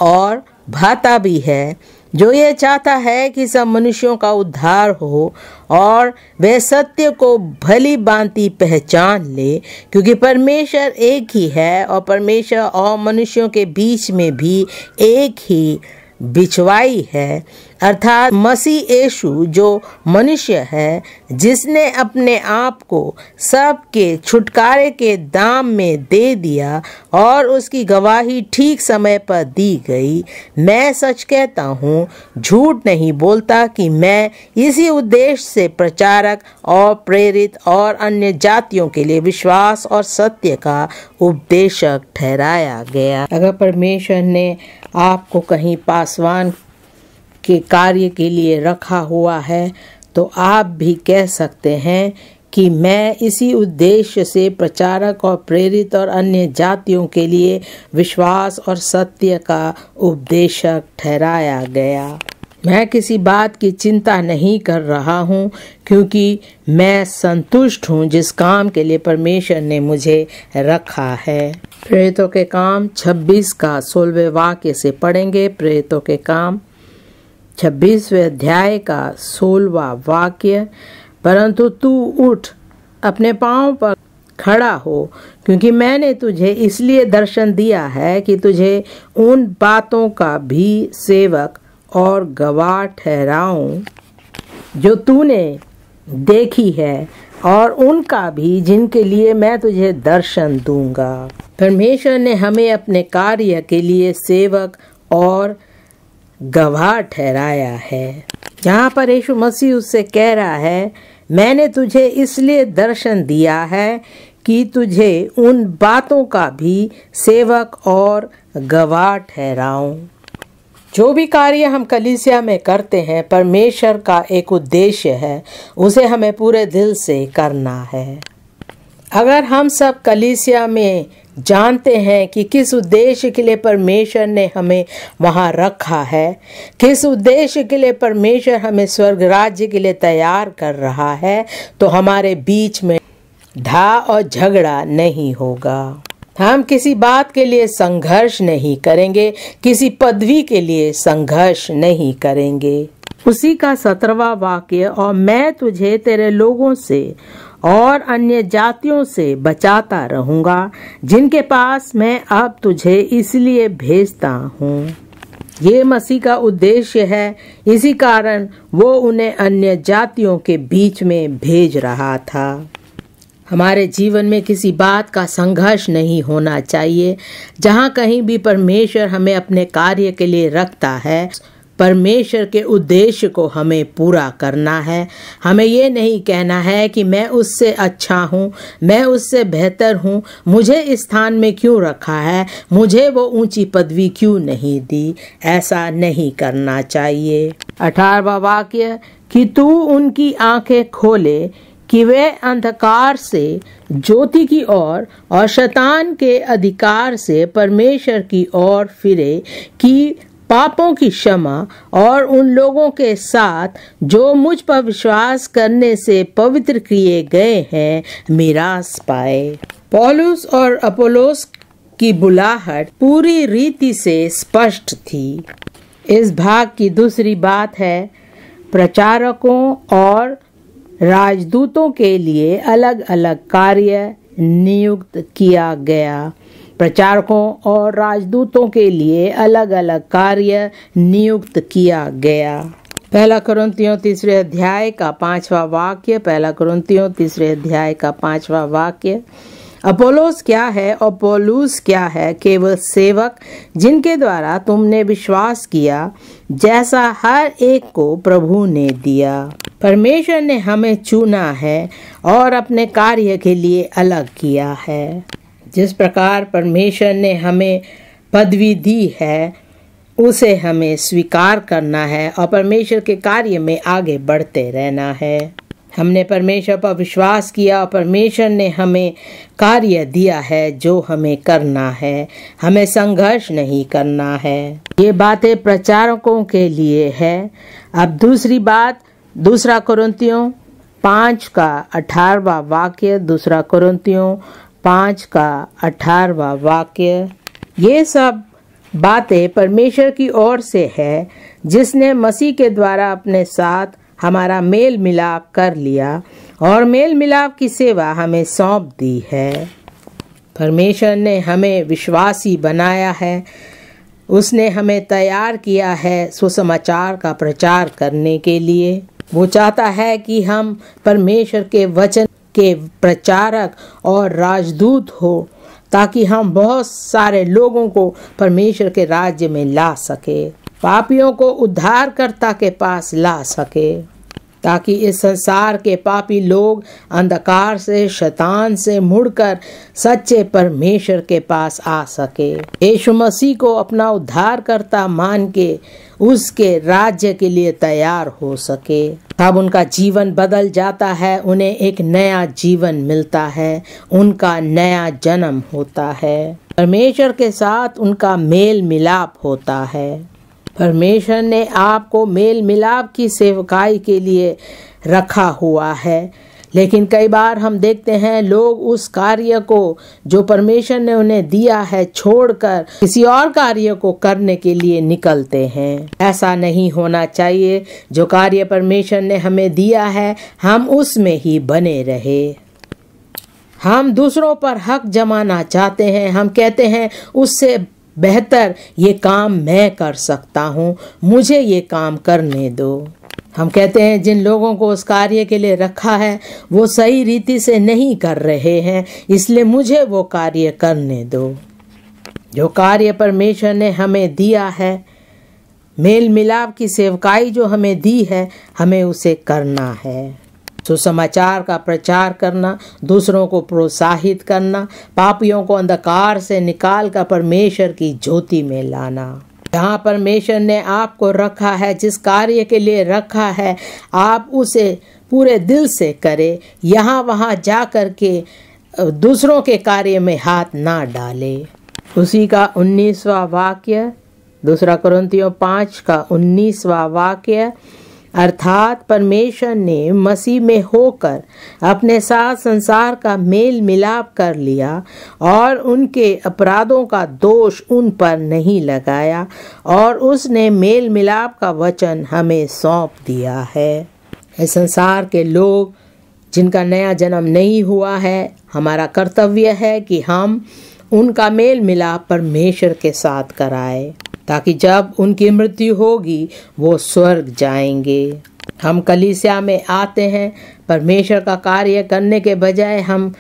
और भाता भी है, जो ये चाहता है कि सब मनुष्यों का उद्धार हो और वे सत्य को भली भांति पहचान ले, क्योंकि परमेश्वर एक ही है और परमेश्वर और मनुष्यों के बीच में भी एक ही बिछवाई है, अर्थात मसीह यीशु जो मनुष्य है, जिसने अपने आप को सबके छुटकारे के दाम में दे दिया और उसकी गवाही ठीक समय पर दी गई। मैं सच कहता हूँ, झूठ नहीं बोलता कि मैं इसी उद्देश्य से प्रचारक और प्रेरित और अन्य जातियों के लिए विश्वास और सत्य का उपदेशक ठहराया गया। अगर परमेश्वर ने आपको कहीं पासवान के कार्य के लिए रखा हुआ है, तो आप भी कह सकते हैं कि मैं इसी उद्देश्य से प्रचारक और प्रेरित और अन्य जातियों के लिए विश्वास और सत्य का उपदेशक ठहराया गया। मैं किसी बात की चिंता नहीं कर रहा हूँ, क्योंकि मैं संतुष्ट हूँ जिस काम के लिए परमेश्वर ने मुझे रखा है। प्रेरितों के काम 26 का 16वें वाक्य से पढ़ेंगे। प्रेरितों के काम 26वें अध्याय का 16वां वाक्य, परंतु तू उठ, अपने पांव पर खड़ा हो, क्योंकि मैंने तुझे इसलिए दर्शन दिया है कि तुझे उन बातों का भी सेवक और गवाह ठहराऊं जो तूने देखी है, और उनका भी जिनके लिए मैं तुझे दर्शन दूंगा। परमेश्वर ने हमें अपने कार्य के लिए सेवक और गवाह ठहराया है। यहाँ पर यीशु मसीह उससे कह रहा है, मैंने तुझे इसलिए दर्शन दिया है कि तुझे उन बातों का भी सेवक और गवाह ठहराऊं। जो भी कार्य हम कलीसिया में करते हैं, परमेश्वर का एक उद्देश्य है, उसे हमें पूरे दिल से करना है। अगर हम सब कलीसिया में जानते हैं कि किस उद्देश्य के लिए परमेश्वर ने हमें वहाँ रखा है, किस उद्देश्य के लिए परमेश्वर हमें स्वर्ग राज्य के लिए तैयार कर रहा है, तो हमारे बीच में धा और झगड़ा नहीं होगा। हम किसी बात के लिए संघर्ष नहीं करेंगे, किसी पदवी के लिए संघर्ष नहीं करेंगे। उसी का 17वां वाक्य, और मैं तुझे तेरे लोगों से और अन्य जातियों से बचाता रहूंगा, जिनके पास मैं अब तुझे इसलिए भेजता हूँ। ये मसीह का उद्देश्य है, इसी कारण वो उन्हें अन्य जातियों के बीच में भेज रहा था। हमारे जीवन में किसी बात का संघर्ष नहीं होना चाहिए। जहाँ कहीं भी परमेश्वर हमें अपने कार्य के लिए रखता है, परमेश्वर के उद्देश्य को हमें पूरा करना है। हमें ये नहीं कहना है कि मैं उससे अच्छा हूँ, मैं उससे बेहतर हूँ, मुझे इस स्थान में क्यों रखा है, मुझे वो ऊंची पदवी क्यों नहीं दी। ऐसा नहीं करना चाहिए। 18वां वाक्य, कि तू उनकी आंखें खोले कि वे अंधकार से ज्योति की ओर और शैतान के अधिकार से परमेश्वर की ओर फिरे, कि पापों की क्षमा और उन लोगों के साथ जो मुझ पर विश्वास करने से पवित्र किए गए हैं मीरास पाए। पौलुस और अपोलोस की बुलाहट पूरी रीति से स्पष्ट थी। इस भाग की दूसरी बात है, प्रचारकों और राजदूतों के लिए अलग अलग कार्य नियुक्त किया गया। प्रचारकों और राजदूतों के लिए अलग अलग कार्य नियुक्त किया गया। 1 कुरिन्थियों 3 अध्याय का 5वां वाक्य। 1 कुरिन्थियों 3 अध्याय का 5वां वाक्य। अपोलोस क्या है और पौलुस क्या है? केवल सेवक जिनके द्वारा तुमने विश्वास किया, जैसा हर एक को प्रभु ने दिया। परमेश्वर ने हमें चुना है और अपने कार्य के लिए अलग किया है। जिस प्रकार परमेश्वर ने हमें पदवी दी है, उसे हमें स्वीकार करना है और परमेश्वर के कार्य में आगे बढ़ते रहना है। हमने परमेश्वर पर विश्वास किया और परमेश्वर ने हमें कार्य दिया है जो हमें करना है। हमें संघर्ष नहीं करना है। ये बातें प्रचारकों के लिए है। अब दूसरी बात, 2 कुरिन्थियों 5 का 18वां वाक्य। 2 कुरिन्थियों 5 का 18वां वाक्य। ये सब बातें परमेश्वर की ओर से है, जिसने मसीह के द्वारा अपने साथ हमारा मेल मिलाप कर लिया और मेल मिलाप की सेवा हमें सौंप दी है। परमेश्वर ने हमें विश्वासी बनाया है। उसने हमें तैयार किया है सुसमाचार का प्रचार करने के लिए। वो चाहता है कि हम परमेश्वर के वचन के प्रचारक और राजदूत हो, ताकि हम बहुत सारे लोगों को परमेश्वर के राज्य में ला सके, पापियों को उद्धारकर्ता के पास ला सके, ताकि इस संसार के पापी लोग अंधकार से, शैतान से मुड़कर सच्चे परमेश्वर के पास आ सके। यीशु मसीह को अपना उद्धारकर्ता मान के उसके राज्य के लिए तैयार हो सके। तब उनका जीवन बदल जाता है, उन्हें एक नया जीवन मिलता है, उनका नया जन्म होता है, परमेश्वर के साथ उनका मेल मिलाप होता है। परमेश्वर ने आपको मेल मिलाप की सेवकाई के लिए रखा हुआ है, लेकिन कई बार हम देखते हैं लोग उस कार्य को जो परमेश्वर ने उन्हें दिया है छोड़कर किसी और कार्य को करने के लिए निकलते हैं। ऐसा नहीं होना चाहिए। जो कार्य परमेश्वर ने हमें दिया है, हम उसमें ही बने रहे। हम दूसरों पर हक जमाना चाहते हैं। हम कहते हैं उससे बेहतर ये काम मैं कर सकता हूँ, मुझे ये काम करने दो। हम कहते हैं जिन लोगों को उस कार्य के लिए रखा है वो सही रीति से नहीं कर रहे हैं, इसलिए मुझे वो कार्य करने दो। जो कार्य परमेश्वर ने हमें दिया है, मेल मिलाप की सेवकाई जो हमें दी है, हमें उसे करना है। सुसमाचार का प्रचार करना, दूसरों को प्रोत्साहित करना, पापियों को अंधकार से निकालकर परमेश्वर की ज्योति में लाना। जहाँ परमेश्वर ने आपको रखा है, जिस कार्य के लिए रखा है, आप उसे पूरे दिल से करें। यहाँ वहाँ जा कर के दूसरों के कार्य में हाथ ना डाले। उसी का 19वां वाक्य, 2 कुरिन्थियों 5 का 19वां वाक्य। अर्थात परमेश्वर ने मसीह में होकर अपने साथ संसार का मेल मिलाप कर लिया और उनके अपराधों का दोष उन पर नहीं लगाया, और उसने मेल मिलाप का वचन हमें सौंप दिया है। इस संसार के लोग जिनका नया जन्म नहीं हुआ है, हमारा कर्तव्य है कि हम उनका मेल मिलाप परमेश्वर के साथ कराए, ताकि जब उनकी मृत्यु होगी वो स्वर्ग जाएंगे। हम कलीसिया में आते हैं, परमेश्वर का कार्य करने के बजाय हम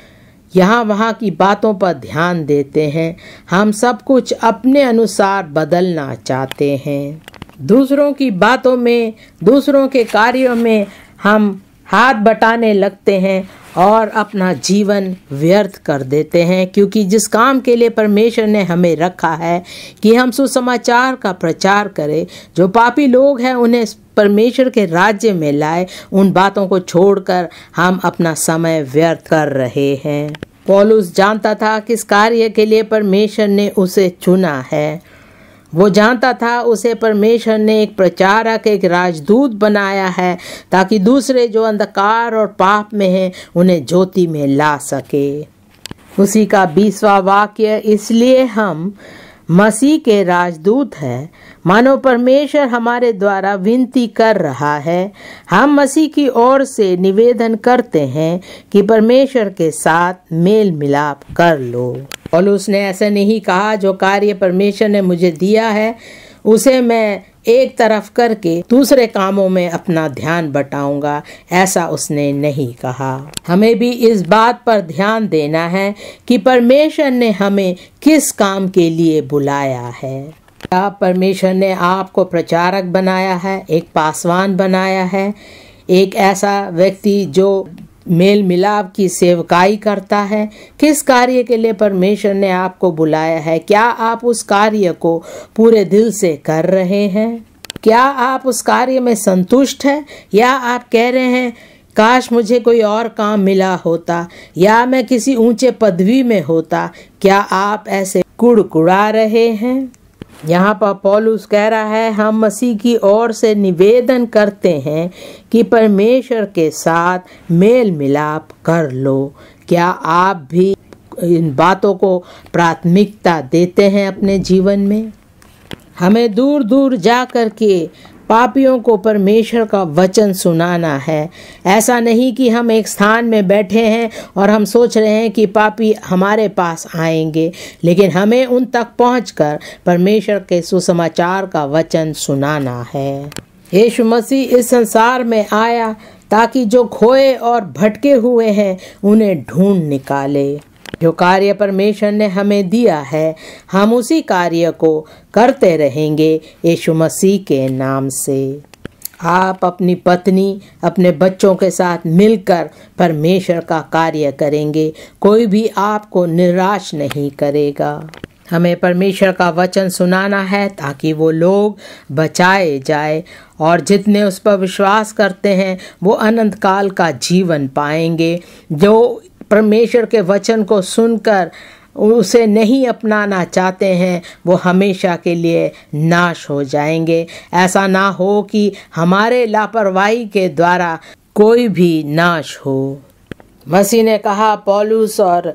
यहाँ वहाँ की बातों पर ध्यान देते हैं। हम सब कुछ अपने अनुसार बदलना चाहते हैं। दूसरों की बातों में, दूसरों के कार्यों में हम हाथ बटाने लगते हैं और अपना जीवन व्यर्थ कर देते हैं, क्योंकि जिस काम के लिए परमेश्वर ने हमें रखा है कि हम सुसमाचार का प्रचार करें, जो पापी लोग हैं उन्हें परमेश्वर के राज्य में लाए, उन बातों को छोड़कर हम अपना समय व्यर्थ कर रहे हैं। पौलुस जानता था किस कार्य के लिए परमेश्वर ने उसे चुना है। वो जानता था उसे परमेश्वर ने एक प्रचारक, एक राजदूत बनाया है, ताकि दूसरे जो अंधकार और पाप में हैं उन्हें ज्योति में ला सके। उसी का 20वां वाक्य, इसलिए हम मसीह के राजदूत हैं, मानो परमेश्वर हमारे द्वारा विनती कर रहा है। हम मसीह की ओर से निवेदन करते हैं कि परमेश्वर के साथ मेल मिलाप कर लो। पौलुस ने ऐसा नहीं कहा जो कार्य परमेश्वर ने मुझे दिया है उसे मैं एक तरफ करके दूसरे कामों में अपना ध्यान बटाऊंगा, ऐसा उसने नहीं कहा। हमें भी इस बात पर ध्यान देना है कि परमेश्वर ने हमें किस काम के लिए बुलाया है। क्या परमेश्वर ने आपको प्रचारक बनाया है, एक पासवान बनाया है, एक ऐसा व्यक्ति जो मेल मिलाप की सेवकाई करता है? किस कार्य के लिए परमेश्वर ने आपको बुलाया है? क्या आप उस कार्य को पूरे दिल से कर रहे हैं? क्या आप उस कार्य में संतुष्ट हैं, या आप कह रहे हैं काश मुझे कोई और काम मिला होता, या मैं किसी ऊंचे पदवी में होता? क्या आप ऐसे कुड़कुड़ा रहे हैं? यहाँ पर पौलुस कह रहा है, हम मसीह की ओर से निवेदन करते हैं कि परमेश्वर के साथ मेल मिलाप कर लो। क्या आप भी इन बातों को प्राथमिकता देते हैं अपने जीवन में? हमें दूर दूर जा कर के पापियों को परमेश्वर का वचन सुनाना है। ऐसा नहीं कि हम एक स्थान में बैठे हैं और हम सोच रहे हैं कि पापी हमारे पास आएंगे, लेकिन हमें उन तक पहुंचकर परमेश्वर के सुसमाचार का वचन सुनाना है। यीशु मसीह इस संसार में आया ताकि जो खोए और भटके हुए हैं उन्हें ढूंढ निकाले। जो कार्य परमेश्वर ने हमें दिया है हम उसी कार्य को करते रहेंगे यीशु मसीह के नाम से। आप अपनी पत्नी, अपने बच्चों के साथ मिलकर परमेश्वर का कार्य करेंगे, कोई भी आपको निराश नहीं करेगा। हमें परमेश्वर का वचन सुनाना है ताकि वो लोग बचाए जाए, और जितने उस पर विश्वास करते हैं वो अनंत काल का जीवन पाएंगे। जो परमेश्वर के वचन को सुनकर उसे नहीं अपनाना चाहते हैं वो हमेशा के लिए नाश हो जाएंगे। ऐसा ना हो कि हमारे लापरवाही के द्वारा कोई भी नाश हो। मसीह ने कहा, पौलुस और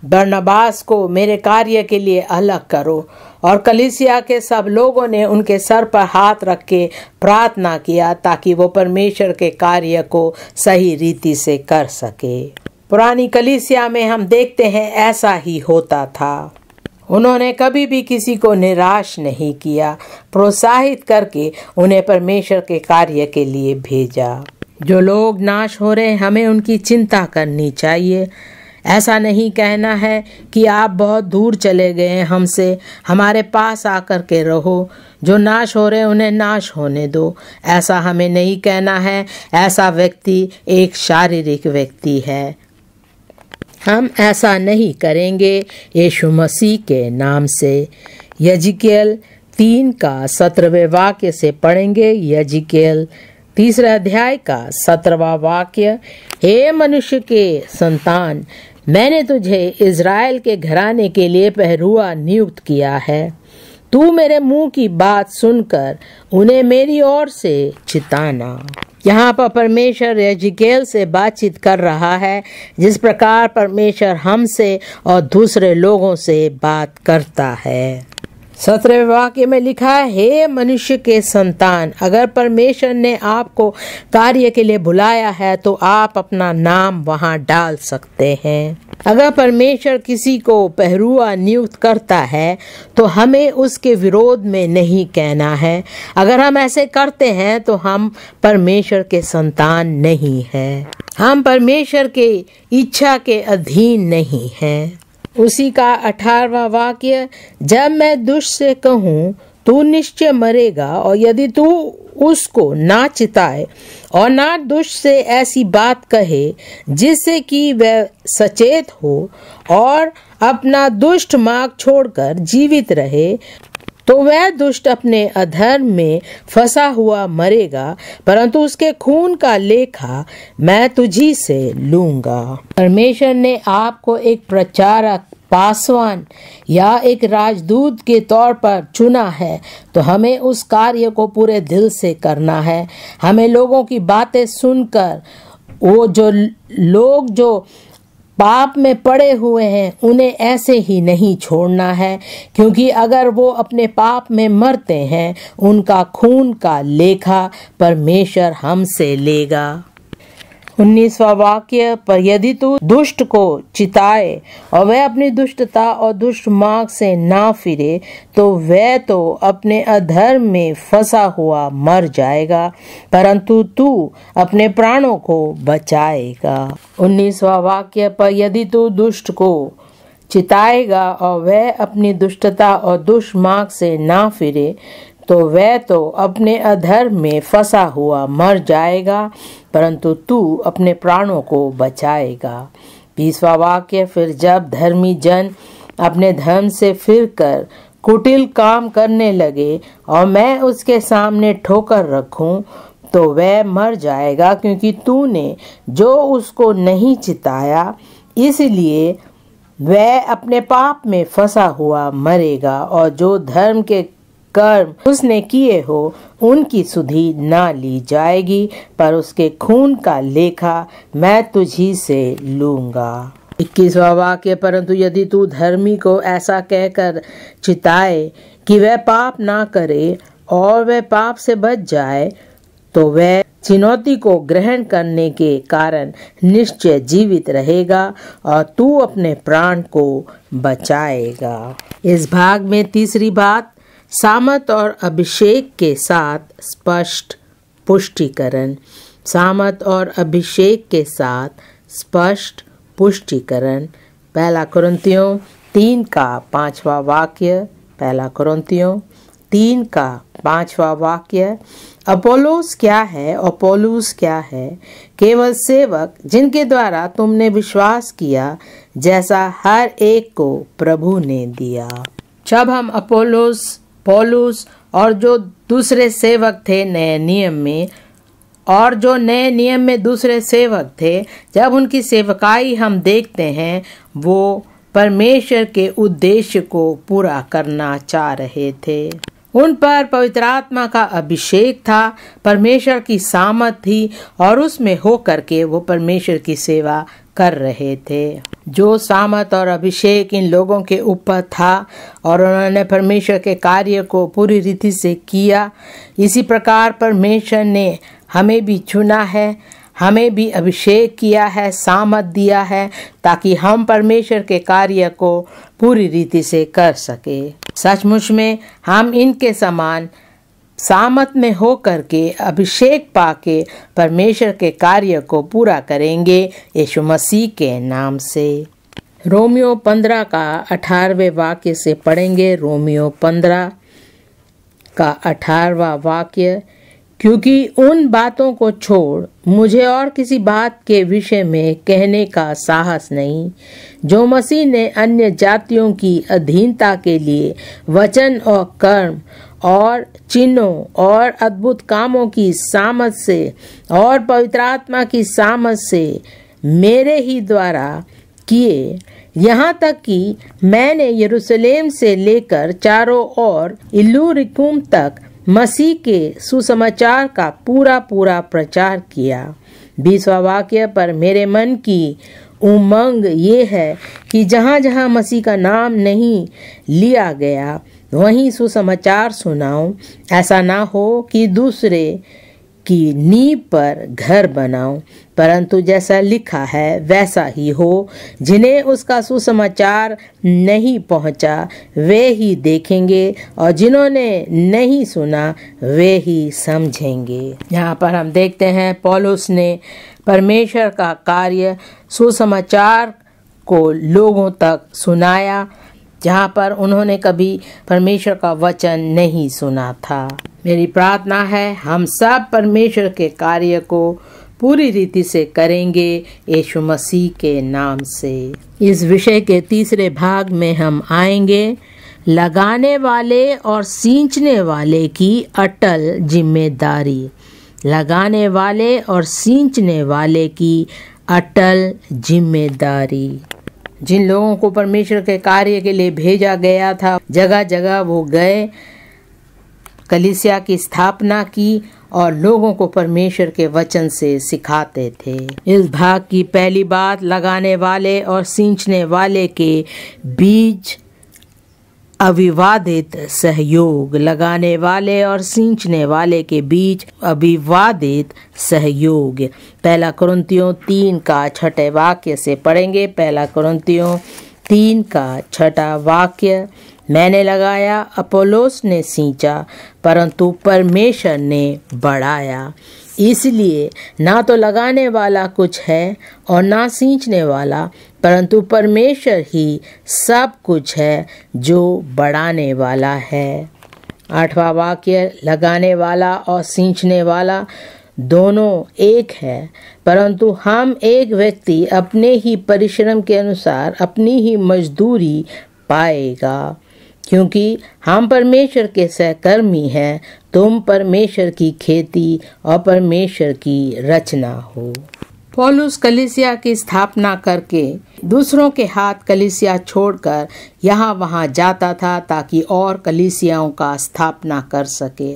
बरनबास को मेरे कार्य के लिए अलग करो, और कलीसिया के सब लोगों ने उनके सर पर हाथ रख के प्रार्थना किया ताकि वो परमेश्वर के कार्य को सही रीति से कर सके। पुरानी कलीसिया में हम देखते हैं ऐसा ही होता था। उन्होंने कभी भी किसी को निराश नहीं किया, प्रोत्साहित करके उन्हें परमेश्वर के कार्य के लिए भेजा। जो लोग नाश हो रहे हैं हमें उनकी चिंता करनी चाहिए। ऐसा नहीं कहना है कि आप बहुत दूर चले गए हैं हमसे, हमारे पास आकर के रहो। जो नाश हो रहे हैं उन्हें नाश होने दो, ऐसा हमें नहीं कहना है। ऐसा व्यक्ति एक शारीरिक व्यक्ति है। हम ऐसा नहीं करेंगे यीशु मसीह के नाम से। यजिकेल 3 का 17वें वाक्य से पढ़ेंगे। यजिकेल 3 अध्याय का 17वां वाक्य, हे मनुष्य के संतान, मैंने तुझे इज़राइल के घराने के लिए पहरुआ नियुक्त किया है। तू मेरे मुंह की बात सुनकर उन्हें मेरी ओर से चिताना। यहाँ पर परमेश्वर यजिकेल से बातचीत कर रहा है, जिस प्रकार परमेश्वर हमसे और दूसरे लोगों से बात करता है। 17वें वाक्य में लिखा है, हे मनुष्य के संतान, अगर परमेश्वर ने आपको कार्य के लिए बुलाया है तो आप अपना नाम वहां डाल सकते हैं। अगर परमेश्वर किसी को पहरुआ नियुक्त करता है तो हमें उसके विरोध में नहीं कहना है। अगर हम ऐसे करते हैं तो हम परमेश्वर के संतान नहीं हैं। हम परमेश्वर के इच्छा के अधीन नहीं हैं। उसी का 18वां वाक्य, जब मैं दुष्ट से कहूँ तू निश्चय मरेगा, और यदि तू उसको ना चिताए और ना दुष्ट से ऐसी बात कहे जिससे कि वह सचेत हो और अपना दुष्ट मार्ग छोड़कर जीवित रहे, तो वह दुष्ट अपने अधर्म में फंसा हुआ मरेगा, परंतु उसके खून का लेखा मैं तुझी से लूंगा। परमेश्वर ने आपको एक प्रचारक, पासवान या एक राजदूत के तौर पर चुना है, तो हमें उस कार्य को पूरे दिल से करना है। हमें लोगों की बातें सुनकर वो लोग जो पाप में पड़े हुए हैं उन्हें ऐसे ही नहीं छोड़ना है, क्योंकि अगर वो अपने पाप में मरते हैं उनका खून का लेखा परमेश्वर हमसे लेगा। 19वां वाक्य, पर यदि तू दुष्ट को चिताए और वह अपनी दुष्टता और दुष्ट मार्ग से ना फिरे, तो वह तो अपने अधर्म में फंसा हुआ मर जाएगा, परंतु तू अपने प्राणों को बचाएगा। 19वां वाक्य, पर यदि तू दुष्ट को चिताएगा और वह अपनी दुष्टता और दुष्ट मार्ग से ना फिरे, तो वह तो अपने अधर्म में फंसा हुआ मर जाएगा, परंतु तू अपने प्राणों को बचाएगा। 20वां वाक्य, फिर जब धर्मी जन अपने धर्म से फिरकर कुटिल काम करने लगे और मैं उसके सामने ठोकर रखूं, तो वह मर जाएगा, क्योंकि तूने जो उसको नहीं चिताया, इसलिए वह अपने पाप में फंसा हुआ मरेगा, और जो धर्म के कर्म उसने किए हो उनकी सुधि ना ली जाएगी, पर उसके खून का लेखा मैं तुझी से लूंगा। 21वां वाक्य, परंतु यदि तू धर्मी को ऐसा कहकर चिताए कि वह पाप ना करे और वह पाप से बच जाए, तो वह चुनौती को ग्रहण करने के कारण निश्चय जीवित रहेगा और तू अपने प्राण को बचाएगा। इस भाग में तीसरी बात, सामत और अभिषेक के साथ स्पष्ट पुष्टिकरण। सामत और अभिषेक के साथ स्पष्ट पुष्टिकरण। 1 कुरिन्थियों 3 का 5वां वाक्य। 1 कुरिन्थियों 3 का 5वां वाक्य। अपोलोस क्या है और पौलुस क्या है? केवल सेवक जिनके द्वारा तुमने विश्वास किया, जैसा हर एक को प्रभु ने दिया। जब हम अपोलोस, पौलुस और जो दूसरे सेवक थे नए नियम में, और जो नए नियम में दूसरे सेवक थे, जब उनकी सेवकाई हम देखते हैं, वो परमेश्वर के उद्देश्य को पूरा करना चाह रहे थे। उन पर पवित्र आत्मा का अभिषेक था, परमेश्वर की सामर्थ थी, और उसमें होकर के वो परमेश्वर की सेवा कर रहे थे। जो सामर्थ और अभिषेक इन लोगों के ऊपर था और उन्होंने परमेश्वर के कार्य को पूरी रीति से किया, इसी प्रकार परमेश्वर ने हमें भी चुना है, हमें भी अभिषेक किया है, सामर्थ दिया है, ताकि हम परमेश्वर के कार्य को पूरी रीति से कर सके। सचमुच में हम इनके समान सामर्थ में होकर के अभिषेक पाके परमेश्वर के कार्य को पूरा करेंगे यीशु मसीह के नाम से। रोमियो 15 का 18वें वाक्य से पढ़ेंगे। रोमियो 15 का 18वां वाक्य, क्योंकि उन बातों को छोड़ मुझे और किसी बात के विषय में कहने का साहस नहीं, जो मसीह ने अन्य जातियों की अधीनता के लिए वचन और कर्म और चिन्हों और अद्भुत कामों की सामर्थ से और पवित्र आत्मा की सामर्थ से मेरे ही द्वारा किए, यहाँ तक कि मैंने यरूशलेम से लेकर चारों ओर इल्लुरिकुम तक मसीह के सुसमाचार का पूरा पूरा प्रचार किया। 20वां वाक्य, पर मेरे मन की उमंग ये है कि जहाँ जहाँ मसीह का नाम नहीं लिया गया, वहीं सुसमाचार सुनाऊं। ऐसा ना हो कि दूसरे की नींव पर घर बनाऊं, परंतु जैसा लिखा है वैसा ही हो। जिन्हें उसका सुसमाचार नहीं पहुंचा वे ही देखेंगे, और जिन्होंने नहीं सुना वे ही समझेंगे। यहाँ पर हम देखते हैं पौलुस ने परमेश्वर का कार्य सुसमाचार को लोगों तक सुनाया, जहाँ पर उन्होंने कभी परमेश्वर का वचन नहीं सुना था। मेरी प्रार्थना है हम सब परमेश्वर के कार्य को पूरी रीति से करेंगे यीशु मसीह के नाम से। इस विषय के तीसरे भाग में हम आएंगे लगाने वाले और सींचने वाले की अटल जिम्मेदारी। लगाने वाले और सींचने वाले की अटल जिम्मेदारी। जिन लोगों को परमेश्वर के कार्य के लिए भेजा गया था, जगह जगह वो गए, कलीसिया की स्थापना की और लोगों को परमेश्वर के वचन से सिखाते थे। इस भाग की पहली बात, लगाने वाले और सींचने वाले के बीच अविवादित सहयोग। लगाने वाले और सींचने वाले के बीच अविवादित सहयोग। पहला कुरिन्थियों 3 का 6 वाक्य से पढ़ेंगे। पहला कुरिन्थियों 3 का 6 वाक्य, मैंने लगाया, अपोलोस ने सींचा, परंतु परमेश्वर ने बढ़ाया। इसलिए ना तो लगाने वाला कुछ है और ना सींचने वाला, परंतु परमेश्वर ही सब कुछ है जो बढ़ाने वाला है। 8वां वाक्य, लगाने वाला और सींचने वाला दोनों एक है, परंतु हम एक व्यक्ति अपने ही परिश्रम के अनुसार अपनी ही मजदूरी पाएगा। क्योंकि हम परमेश्वर के सहकर्मी हैं, तुम परमेश्वर की खेती और परमेश्वर की रचना हो। पौलुस कलीसिया की स्थापना करके दूसरों के हाथ कलीसिया छोड़कर यहाँ वहाँ जाता था ताकि और कलीसियाओं का स्थापना कर सके।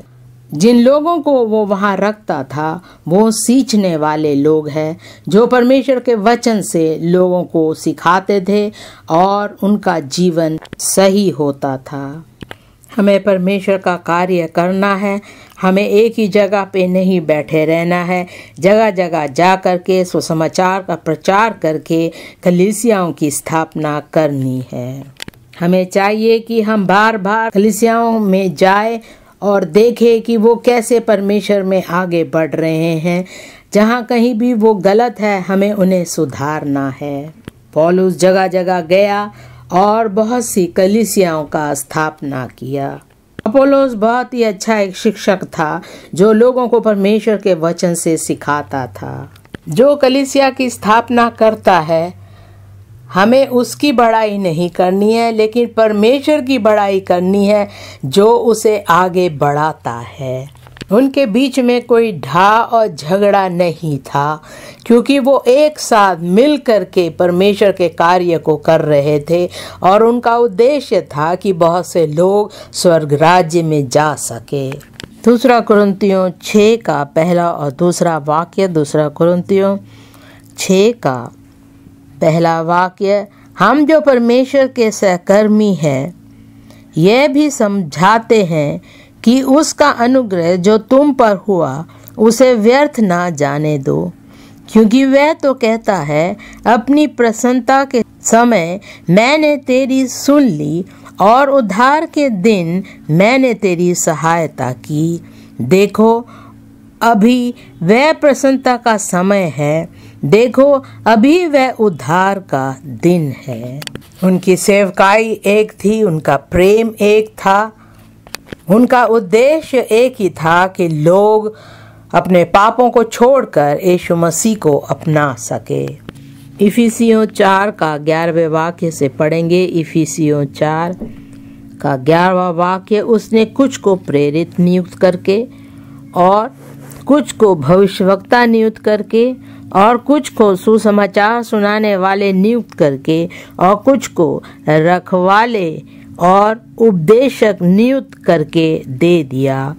जिन लोगों को वो वहाँ रखता था वो सींचने वाले लोग हैं, जो परमेश्वर के वचन से लोगों को सिखाते थे और उनका जीवन सही होता था। हमें परमेश्वर का कार्य करना है। हमें एक ही जगह पे नहीं बैठे रहना है, जगह जगह जा करके सुसमाचार का प्रचार करके कलीसियाओं की स्थापना करनी है। हमें चाहिए कि हम बार बार कलीसियाओं में जाए और देखें कि वो कैसे परमेश्वर में आगे बढ़ रहे हैं। जहाँ कहीं भी वो गलत है हमें उन्हें सुधारना है। पौलुस जगह जगह गया और बहुत सी कलीसियाओं का स्थापना किया। अपोलोस बहुत ही अच्छा एक शिक्षक था जो लोगों को परमेश्वर के वचन से सिखाता था। जो कलीसिया की स्थापना करता है हमें उसकी बड़ाई नहीं करनी है, लेकिन परमेश्वर की बड़ाई करनी है जो उसे आगे बढ़ाता है। उनके बीच में कोई ढा और झगड़ा नहीं था, क्योंकि वो एक साथ मिल करके परमेश्वर के कार्य को कर रहे थे और उनका उद्देश्य था कि बहुत से लोग स्वर्ग राज्य में जा सके। दूसरा कुरिन्थियों 6 का 1 और 2 वाक्य। दूसरा कुरिन्थियों 6 का 1 वाक्य, हम जो परमेश्वर के सहकर्मी हैं यह भी समझाते हैं कि उसका अनुग्रह जो तुम पर हुआ उसे व्यर्थ ना जाने दो, क्योंकि वह तो कहता है, अपनी प्रसन्नता के समय मैंने तेरी सुन ली और उद्धार के दिन मैंने तेरी सहायता की। देखो अभी वह प्रसन्नता का समय है, देखो अभी वह उद्धार का दिन है। उनकी सेवकाई एक थी, उनका प्रेम एक था, उनका उद्देश्य एक ही था कि लोग अपने पापों को छोड़कर यीशु मसीह को अपना सके। इफिसियों 4 का 11वें वाक्य से पढ़ेंगे। इफिसियों 4 का 11वां वाक्य, उसने कुछ को प्रेरित नियुक्त करके और कुछ को भविष्यवक्ता नियुक्त करके और कुछ को सुसमाचार सुनाने वाले नियुक्त करके और कुछ को रखवाले और उपदेशक नियुक्त करके दे दिया,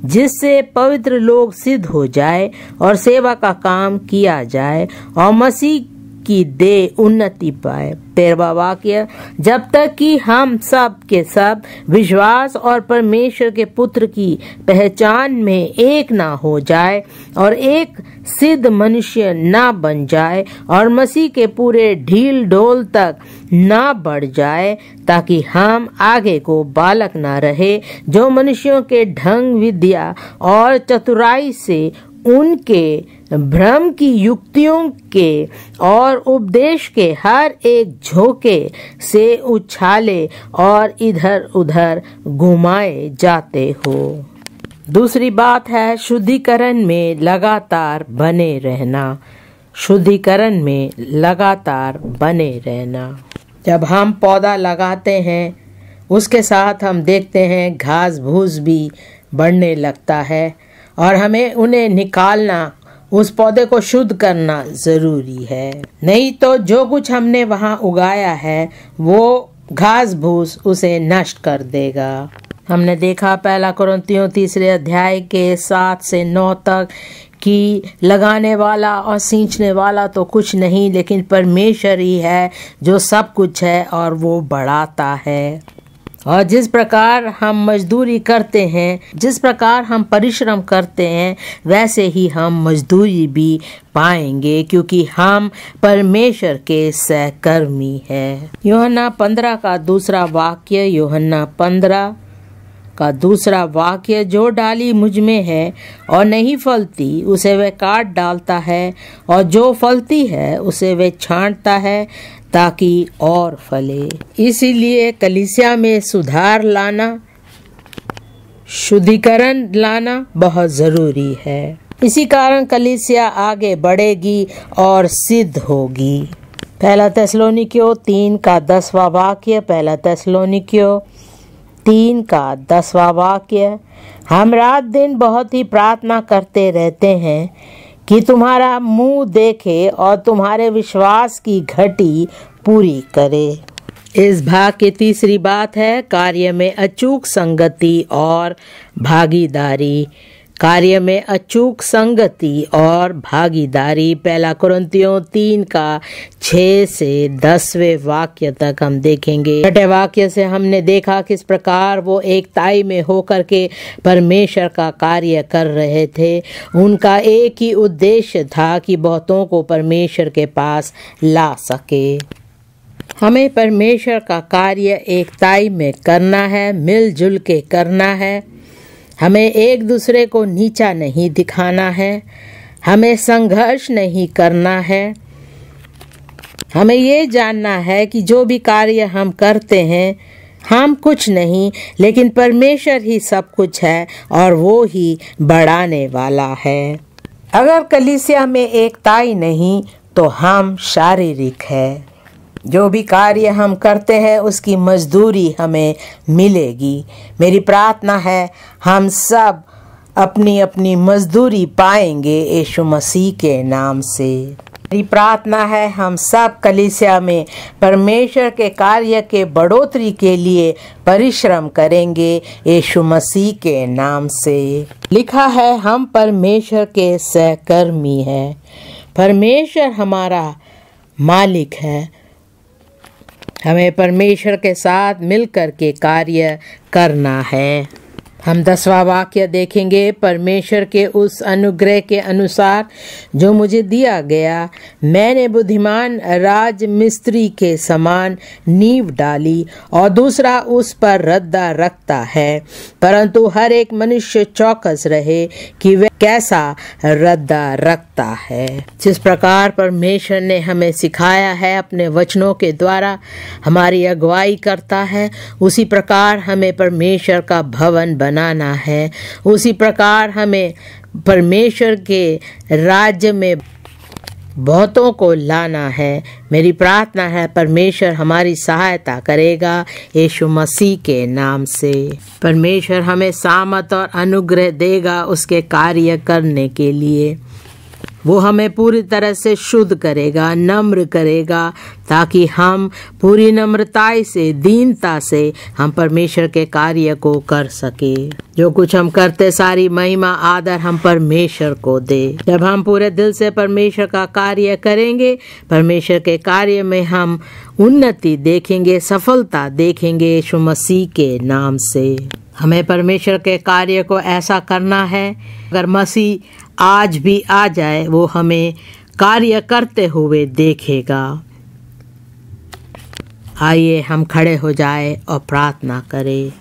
जिससे पवित्र लोग सिद्ध हो जाए और सेवा का काम किया जाए और मसीह की देह उन्नति पाए। 13वां वाक्य, जब तक कि हम सब के सब विश्वास और परमेश्वर के पुत्र की पहचान में एक ना हो जाए और एक सिद्ध मनुष्य ना बन जाए और मसीह के पूरे ढील ढोल तक ना बढ़ जाए, ताकि हम आगे को बालक ना रहे, जो मनुष्यों के ढंग, विद्या और चतुराई से, उनके भ्रम की युक्तियों के और उपदेश के हर एक झोंके से उछाले और इधर उधर घुमाए जाते हो। दूसरी बात है शुद्धिकरण में लगातार बने रहना। शुद्धिकरण में लगातार बने रहना। जब हम पौधा लगाते हैं, उसके साथ हम देखते हैं घास फूस भी बढ़ने लगता है और हमें उन्हें निकालना, उस पौधे को शुद्ध करना जरूरी है। नहीं तो जो कुछ हमने वहाँ उगाया है वो घास फूस उसे नष्ट कर देगा। हमने देखा 1 कुरिन्थियों 3 अध्याय के 7 से 9 तक कि लगाने वाला और सींचने वाला तो कुछ नहीं, लेकिन परमेश्वर ही है जो सब कुछ है और वो बढ़ाता है। और जिस प्रकार हम मजदूरी करते हैं, जिस प्रकार हम परिश्रम करते हैं, वैसे ही हम मजदूरी भी पाएंगे, क्योंकि हम परमेश्वर के सहकर्मी हैं। यूहन्ना 15 का दूसरा वाक्य, यूहन्ना 15 का दूसरा वाक्य, जो डाली मुझ में है और नहीं फलती उसे वह काट डालता है, और जो फलती है उसे वह छांटता है ताकि और फले। इसीलिए कलीसिया में सुधार लाना, शुद्धिकरण लाना बहुत जरूरी है। इसी कारण कलीसिया आगे बढ़ेगी और सिद्ध होगी। 1 थिस्सलुनीकियों 3 का 10वां वाक्य, 1 थिस्सलुनीकियों 3 का 10वां वाक्य, हम रात दिन बहुत ही प्रार्थना करते रहते हैं कि तुम्हारा मुंह देखे और तुम्हारे विश्वास की घटी पूरी करे। इस भाग की तीसरी बात है कार्य में अचूक संगति और भागीदारी। कार्य में अचूक संगति और भागीदारी 1 कुरिन्थियों 3 का 6 से 10वें वाक्य तक हम देखेंगे। 6ठे वाक्य से हमने देखा किस प्रकार वो एकताई में होकर के परमेश्वर का कार्य कर रहे थे। उनका एक ही उद्देश्य था कि बहुतों को परमेश्वर के पास ला सके। हमें परमेश्वर का कार्य एकताई में करना है, मिलजुल के करना है। हमें एक दूसरे को नीचा नहीं दिखाना है, हमें संघर्ष नहीं करना है। हमें ये जानना है कि जो भी कार्य हम करते हैं, हम कुछ नहीं, लेकिन परमेश्वर ही सब कुछ है और वो ही बढ़ाने वाला है। अगर कलीसिया में एकताई नहीं तो हम शारीरिक है। जो भी कार्य हम करते हैं उसकी मजदूरी हमें मिलेगी। मेरी प्रार्थना है हम सब अपनी अपनी मजदूरी पाएंगे यीशु मसीह के नाम से। मेरी प्रार्थना है हम सब कलीसिया में परमेश्वर के कार्य के बढ़ोतरी के लिए परिश्रम करेंगे यीशु मसीह के नाम से। लिखा है हम परमेश्वर के सहकर्मी हैं। परमेश्वर हमारा मालिक है। हमें परमेश्वर के साथ मिलकर के कार्य करना है। हम 10वां वाक्य देखेंगे। परमेश्वर के उस अनुग्रह के अनुसार जो मुझे दिया गया, मैंने बुद्धिमान राज मिस्त्री के समान नींव डाली और दूसरा उस पर रद्दा रखता है, परंतु हर एक मनुष्य चौकस रहे कि वह कैसा रद्दा रखता है। जिस प्रकार परमेश्वर ने हमें सिखाया है, अपने वचनों के द्वारा हमारी अगुवाई करता है, उसी प्रकार हमें परमेश्वर का भवन बनाना है। उसी प्रकार हमें परमेश्वर के राज्य में बहुतों को लाना है। मेरी प्रार्थना है परमेश्वर हमारी सहायता करेगा यीशु मसीह के नाम से। परमेश्वर हमें सामर्थ और अनुग्रह देगा उसके कार्य करने के लिए। वो हमें पूरी तरह से शुद्ध करेगा, नम्र करेगा, ताकि हम पूरी नम्रताई से, दीनता से हम परमेश्वर के कार्य को कर सके। जो कुछ हम करते सारी महिमा आदर हम परमेश्वर को दे। जब हम पूरे दिल से परमेश्वर का कार्य करेंगे, परमेश्वर के कार्य में हम उन्नति देखेंगे, सफलता देखेंगे यीशु मसीह के नाम से। हमें परमेश्वर के कार्य को ऐसा करना है, अगर मसीह आज भी आ जाए वो हमें कार्य करते हुए देखेगा। आइए हम खड़े हो जाए और प्रार्थना करें।